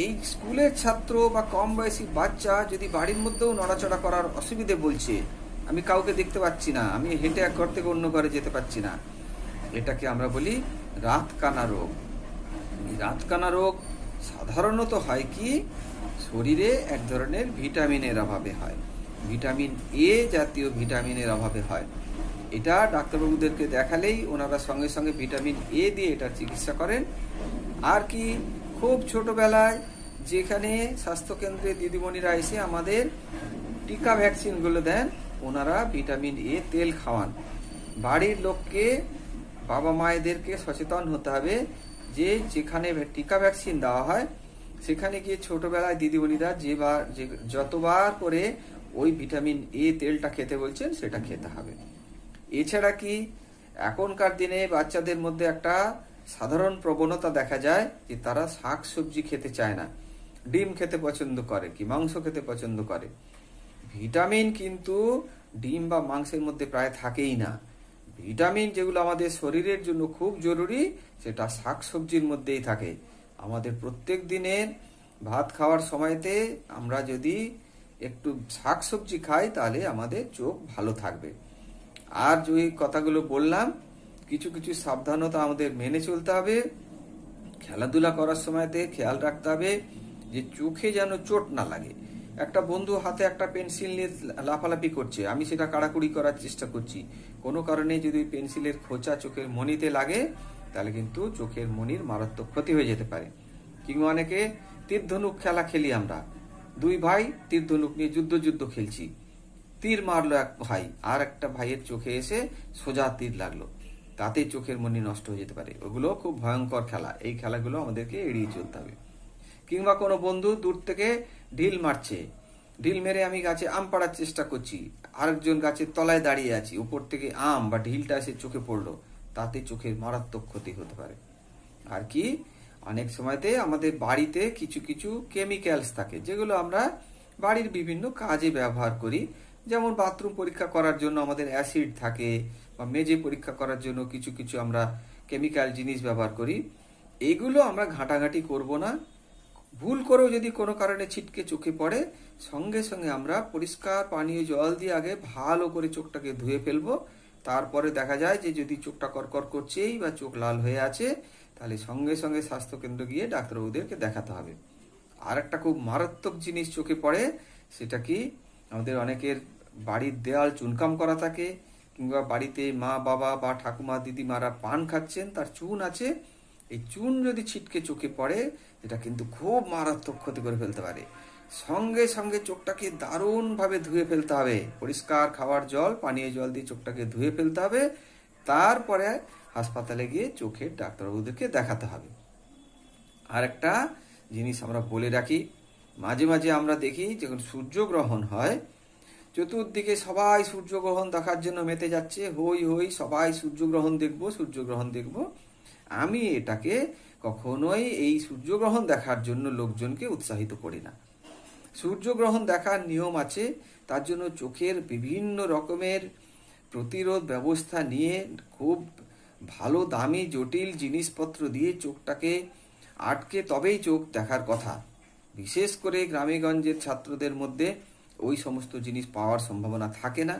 এই স্কুলের ছাত্র বা কম বয়সী বাচ্চা যদি বাড়ির মধ্যেও নড়াচড়া করার অসুবিধে বলছে, আমি কাউকে দেখতে পাচ্ছি না, আমি হেঁটে এক ঘর থেকে অন্য ঘরে যেতে পারছি না, এটাকে আমরা বলি রাতকানা রোগ। এই রাতকানা রোগ সাধারণত হয় কি? শরীরে এক ধরনের ভিটামিনের অভাবে হয়, ভিটামিন এ জাতীয় ভিটামিনের অভাবে হয়। এটা ডাক্তারবাবুদেরকে দেখালেই ওনারা সঙ্গে সঙ্গে ভিটামিন এ দিয়ে এটার চিকিৎসা করেন। আর কি, খুব ছোটবেলায় যেখানে স্বাস্থ্যকেন্দ্রে দিদিমণিরা এসে আমাদের টিকা ভ্যাকসিনগুলো দেন, ওনারা ভিটামিন এ তেল খাওয়ান। বাড়ির লোককে, বাবা মায়েদেরকে সচেতন হতে হবে যে যেখানে টিকা ভ্যাকসিন দেওয়া হয় সেখানে গিয়ে ছোটবেলায় দিদিমণিরা যতবার করে ওই ভিটামিন এ তেলটা খেতে বলছেন সেটা খেতে হবে। এছাড়া কি, এখনকার দিনে বাচ্চাদের মধ্যে একটা সাধারণ প্রবণতা দেখা যায় যে তারা শাক সবজি খেতে চায় না, ডিম খেতে পছন্দ করে, কি মাংস খেতে পছন্দ করে। ভিটামিন কিন্তু ডিম বা মাংসের মধ্যে প্রায় থাকেই না। ভিটামিন যেগুলো আমাদের শরীরের জন্য খুব জরুরি, সেটা শাক সবজির মধ্যেই থাকে। আমাদের প্রত্যেক দিনের ভাত খাওয়ার সময়তে আমরা যদি একটু শাক সবজি খাই তাহলে আমাদের চোখ ভালো থাকবে। আর যে কথাগুলো বললাম, কিছু কিছু সাবধানতা আমাদের মেনে চলতে হবে। খেলাধুলা করার সময়তে খেয়াল রাখতে হবে যে চোখে যেন চোট না লাগে। একটা বন্ধু হাতে একটা পেন্সিল নিয়ে লাফালাফি করছে, আমি সেটা কাড়াকুড়ি করার চেষ্টা করছি, কোনো কারণে যদি পেন্সিলের খোঁচা চোখের মণিতে লাগে তাহলে কিন্তু চোখের মণির মারাত্মক ক্ষতি হয়ে যেতে পারে। কিংবা অনেকে তীর ধনুক খেলা খেলি আমরা, দুই ভাই তীর ধনুক নিয়ে যুদ্ধ খেলছি, তীর মারলো এক ভাই, আর একটা ভাইয়ের চোখে এসে সোজা তীর লাগলো, তাতে চোখের মণি নষ্ট হয়ে যেতে পারে। ওগুলো খুব ভয়ঙ্কর খেলা, এই খেলাগুলো আমাদেরকে এড়িয়ে চলতে হবে। কিংবা কোনো বন্ধু দূর থেকে ঢিল মারছে, ঢিল মেরে আমি গাছে আম পাড়ার চেষ্টা করছি, আরেকজন গাছের তলায় দাঁড়িয়ে আছি, উপর থেকে আম বা ঢিলটা এসে চোখে পড়লো, তাতে চোখের মারাত্মক ক্ষতি হতে পারে। আর কি, অনেক সময়তে আমাদের বাড়িতে কিছু কিছু কেমিক্যালস থাকে যেগুলো আমরা বাড়ির বিভিন্ন কাজে ব্যবহার করি। যেমন বাথরুম পরীক্ষা করার জন্য আমাদের অ্যাসিড থাকে, বা মেজে পরীক্ষা করার জন্য কিছু কিছু আমরা কেমিক্যাল জিনিস ব্যবহার করি। এগুলো আমরা ঘাঁটাঘাঁটি করব না। ভুল করেও যদি কোনো কারণে ছিটকে চোখে পড়ে, সঙ্গে সঙ্গে আমরা পরিষ্কার পানীয় জল দিয়ে আগে ভালো করে চোখটাকে ধুয়ে ফেলবো। তারপরে দেখা যায় যে যদি চোখটা করকর করছেই বা চোখ লাল হয়ে আছে, তাহলে সঙ্গে সঙ্গে স্বাস্থ্যকেন্দ্র গিয়ে ডাক্তারবাবুদেরকে দেখাতে হবে। আর একটা খুব মারাত্মক জিনিস চোখে পড়ে, সেটা কি, আমাদের অনেকের বাড়ির দেয়াল চুনকাম করা থাকে, কিংবা বাড়িতে মা বাবা বা ঠাকুমা দিদিমারা পান খাচ্ছেন, তার চুন আছে, এই চুন যদি ছিটকে চোখে পড়ে এটা কিন্তু খুব মারাত্মক ক্ষতি করে ফেলতে পারে। সঙ্গে সঙ্গে চোখটাকে দারুণভাবে ধুয়ে ফেলতে হবে। পরিষ্কার খাওয়ার জল, পানীয় জল দিয়ে চোখটাকে ধুয়ে ফেলতে হবে। তারপরে হাসপাতালে গিয়ে চোখের ডাক্তারবাবুদেরকে দেখাতে হবে। আর একটা জিনিস আমরা বলে রাখি, মাঝে মাঝে আমরা দেখি যখন সূর্যগ্রহণ হয়, চতুর্দিকে সবাই সূর্যগ্রহণ দেখার জন্য মেতে যাচ্ছে, হই হই সবাই সূর্যগ্রহণ দেখব সূর্যগ্রহণ দেখব। আমি এটাকে কখনোই এই সূর্যগ্রহণ দেখার জন্য লোকজনকে উৎসাহিত করি না। সূর্যগ্রহণ দেখার নিয়ম আছে, তার জন্য চোখের বিভিন্ন রকমের প্রতিরোধ ব্যবস্থা নিয়ে খুব ভালো দামি জটিল জিনিসপত্র দিয়ে চোখটাকে আটকে তবেই চোখ দেখার কথা। বিশেষ করে গ্রামেগঞ্জের ছাত্রদের মধ্যে ওই সমস্ত জিনিস পাওয়ার সম্ভাবনা থাকে না।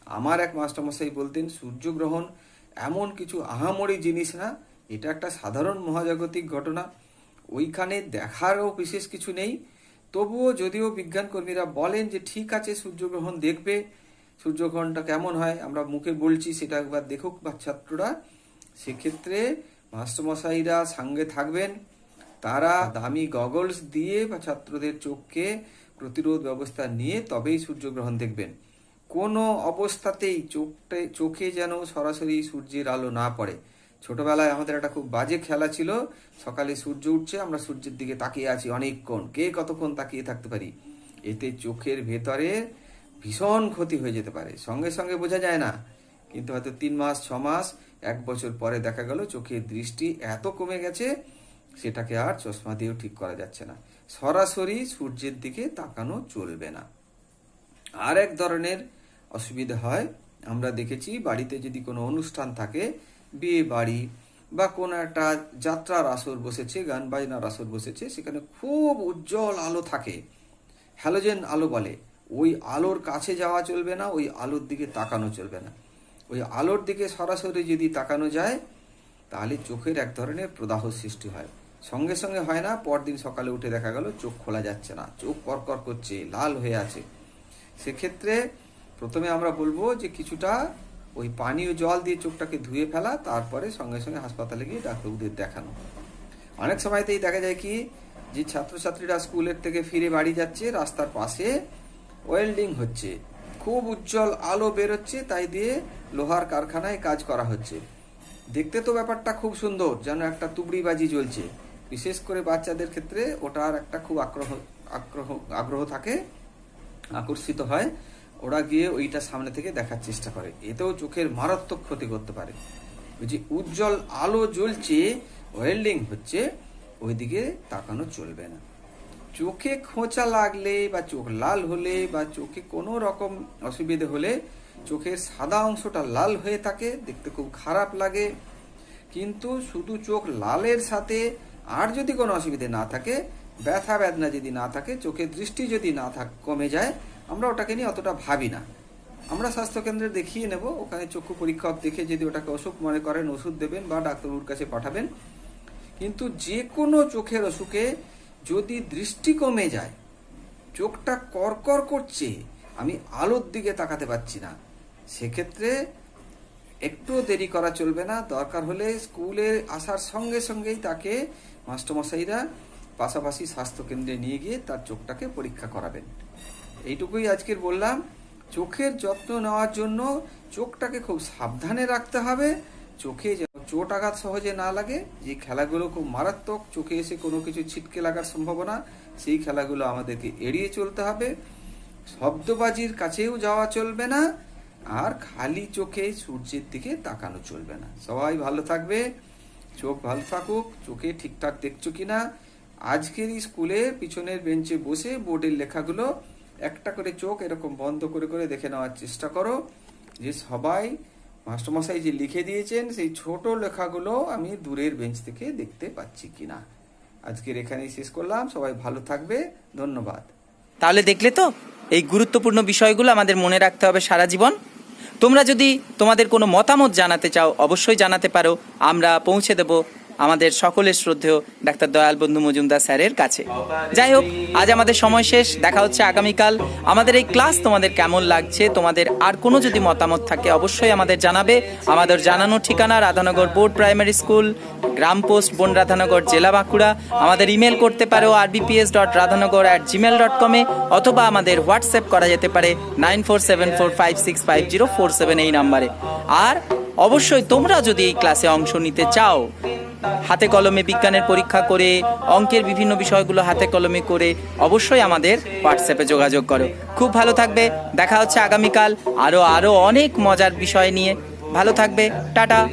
আমার এক মাস্টারমশাই বলতেন, সূর্যগ্রহণ এমন কিছু আহামরি জিনিস না, এটা একটা সাধারণ মহাজাগতিক ঘটনা, ওইখানে দেখারও বিশেষ কিছু নেই। তবুও যদিও বিজ্ঞানকর্মীরা বলেন যে ঠিক আছে সূর্যগ্রহণ দেখবে, সূর্যগ্রহণটা কেমন হয় আমরা মুখে বলছি, সেটা একবার দেখুক বা ছাত্ররা, সেক্ষেত্রে মাস্টারমশাইরা সঙ্গে থাকবেন। তারা দামি গগলস দিয়ে বা ছাত্রদের চোখকে প্রতিরোধ ব্যবস্থা নিয়ে তবেই সূর্যগ্রহণ দেখবেন। কোনো অবস্থাতেই চোখে যেন সরাসরি সূর্যের আলো না পড়ে। ছোটবেলায় আমাদের একটা খুব বাজে খেলা ছিল, সকালে সূর্য উঠছে, আমরা সূর্যের দিকে তাকিয়ে আছি অনেকক্ষণ, কে কতক্ষণ তাকিয়ে থাকতে পারি। এতে চোখের ভেতরে ভীষণ ক্ষতি হয়ে যেতে পারে, সঙ্গে সঙ্গে বোঝা যায় না, কিন্তু হয়তো 3 মাস 6 মাস 1 বছর পরে দেখা গেল চোখের দৃষ্টি এত কমে গেছে, সেটাকে আর চশমা দিয়েও ঠিক করা যাচ্ছে না। সরাসরি সূর্যের দিকে তাকানো চলবে না। আর এক ধরনের অসুবিধা হয়, আমরা দেখেছি বাড়িতে যদি কোনো অনুষ্ঠান থাকে, বিয়ে বাড়ি বা কোনো একটা যাত্রার আসর বসেছে, গান বাজনার আসর বসেছে, সেখানে খুব উজ্জ্বল আলো থাকে, হ্যালোজেন আলো বলে, ওই আলোর কাছে যাওয়া চলবে না, ওই আলোর দিকে তাকানো চলবে না। ওই আলোর দিকে সরাসরি যদি তাকানো যায় তাহলে চোখের এক ধরনের প্রদাহ সৃষ্টি হয়। সঙ্গে সঙ্গে হয় না, পরদিন সকালে উঠে দেখা গেল চোখ খোলা যাচ্ছে না, চোখ করকর করছে, লাল হয়ে আছে। সেক্ষেত্রে প্রথমে আমরা বলবো যে কিছুটা ওই পানীয় জল দিয়ে চোখটাকে ধুয়ে ফেলা, তারপরে সঙ্গে সঙ্গে হাসপাতালে গিয়ে ডাক্তারবাবুদের দেখানো। অনেক সময়তেই দেখা যায় কি, যে ছাত্রছাত্রীরা স্কুলের থেকে ফিরে বাড়ি যাচ্ছে, রাস্তার পাশে ওয়েল্ডিং হচ্ছে, খুব উজ্জ্বল আলো বেরোচ্ছে, তাই দিয়ে লোহার কারখানায় কাজ করা হচ্ছে। দেখতে তো ব্যাপারটা খুব সুন্দর, যেন একটা তুবড়িবাজি জ্বলছে। বিশেষ করে বাচ্চাদের ক্ষেত্রে ওটার একটা খুব আগ্রহ থাকে, আকর্ষিত হয়, ওরা গিয়ে ওইটা সামনে থেকে দেখার চেষ্টা করে। এতেও চোখের মারাত্মক ক্ষতি করতে পারে। ওই যে উজ্জ্বল আলো জ্বলছে, ওয়েল্ডিং হচ্ছে, ওইদিকে তাকানো চলবে না। চোখে খোঁচা লাগলে বা চোখ লাল হলে বা চোখে কোনো রকম অসুবিধে হলে চোখের সাদা অংশটা লাল হয়ে থাকে, দেখতে খুব খারাপ লাগে। কিন্তু শুধু চোখ লালের সাথে আর যদি কোনো অসুবিধে না থাকে, ব্যথা বেদনা যদি না থাকে, চোখের দৃষ্টি যদি না কমে যায়, আমরা ওটাকে নিয়ে অতটা ভাবি না। আমরা স্বাস্থ্যকেন্দ্রে দেখিয়ে নেব, ওখানে চক্ষু পরীক্ষক দেখে যদি ওটাকে অসুখ মনে করেন ওষুধ দেবেন বা ডাক্তারবাবুর কাছে পাঠাবেন। কিন্তু যে কোনো চোখের অসুখে যদি দৃষ্টি কমে যায়, চোখটা করকর করছে, আমি আলোর দিকে তাকাতে পারছি না, সেক্ষেত্রে একটু দেরি করা চলবে না। দরকার হলে স্কুলে আসার সঙ্গে সঙ্গেই তাকে মাস্টারমশাইরা পাশাপাশি স্বাস্থ্যকেন্দ্রে নিয়ে গিয়ে তার চোখটাকে পরীক্ষা করাবেন। এইটুকুই আজকের বললাম। চোখের যত্ন নেওয়ার জন্য চোখটাকে খুব সাবধানে রাখতে হবে, চোখে যেন চোট আঘাত সহজে না লাগে। যে খেলাগুলো খুব মারাত্মক, চোখে এসে কোনো কিছু ছিটকে লাগার সম্ভাবনা, সেই খেলাগুলো আমাদেরকে এড়িয়ে চলতে হবে। শব্দবাজির কাছেও যাওয়া চলবে না, আর খালি চোখে সূর্যের দিকে তাকানো চলবে না। সবাই ভালো থাকবে, চোখ ভালো থাকুক। চোখে ঠিকঠাক দেখছো কিনা, আজকের স্কুলের পিছনের বেঞ্চে বসে বোর্ডের লেখাগুলো একটা করে চোখ এরকম বন্ধ করে করে দেখে নেওয়ার চেষ্টা করো, যে সবাই মাস্টারমশাই যে লিখে দিয়েছেন সেই ছোট লেখাগুলো আমি দূরের বেঞ্চ থেকে দেখতে পাচ্ছি কিনা। আজকের এখানেই শেষ করলাম। সবাই ভালো থাকবে, ধন্যবাদ। তাহলে দেখলে তো, এই গুরুত্বপূর্ণ বিষয়গুলো আমাদের মনে রাখতে হবে সারা জীবন। তোমরা যদি তোমাদের কোনো মতামত জানাতে চাও, অবশ্যই জানাতে পারো। আমরা পৌঁছে দেব আমাদের সকলের শ্রদ্ধেয় ডাক্তার দয়াল বন্ধু মজুমদার স্যারের কাছে। যাই হোক, আজ আমাদের সময় শেষ, দেখা হচ্ছে আগামীকাল। আমাদের এই ক্লাস তোমাদের কেমন লাগছে, তোমাদের আর কোনো যদি মতামত থাকে অবশ্যই আমাদের জানাবে। আমাদের জানানোর ঠিকানা রাধানগর বোর্ড প্রাইমারি স্কুল, গ্রাম পোস্ট বন রাধানগর, জেলা বাঁকুড়া। আমাদের ইমেল করতে পারো rbps.radhanagor@gmail.com অথবা আমাদের হোয়াটসঅ্যাপ করা যেতে পারে 9474565047 এই নাম্বারে। আর অবশ্যই তোমরা যদি এই ক্লাসে অংশ নিতে চাও, হাতে কলমে বিজ্ঞানের পরীক্ষা করে, অঙ্কের বিভিন্ন বিষয়গুলো হাতে কলমে করে, অবশ্যই আমাদের হোয়াটসঅ্যাপে যোগাযোগ করো। খুব ভালো থাকবে, দেখা হচ্ছে আগামীকাল আরো অনেক মজার বিষয় নিয়ে। ভালো থাকবে, টাটা।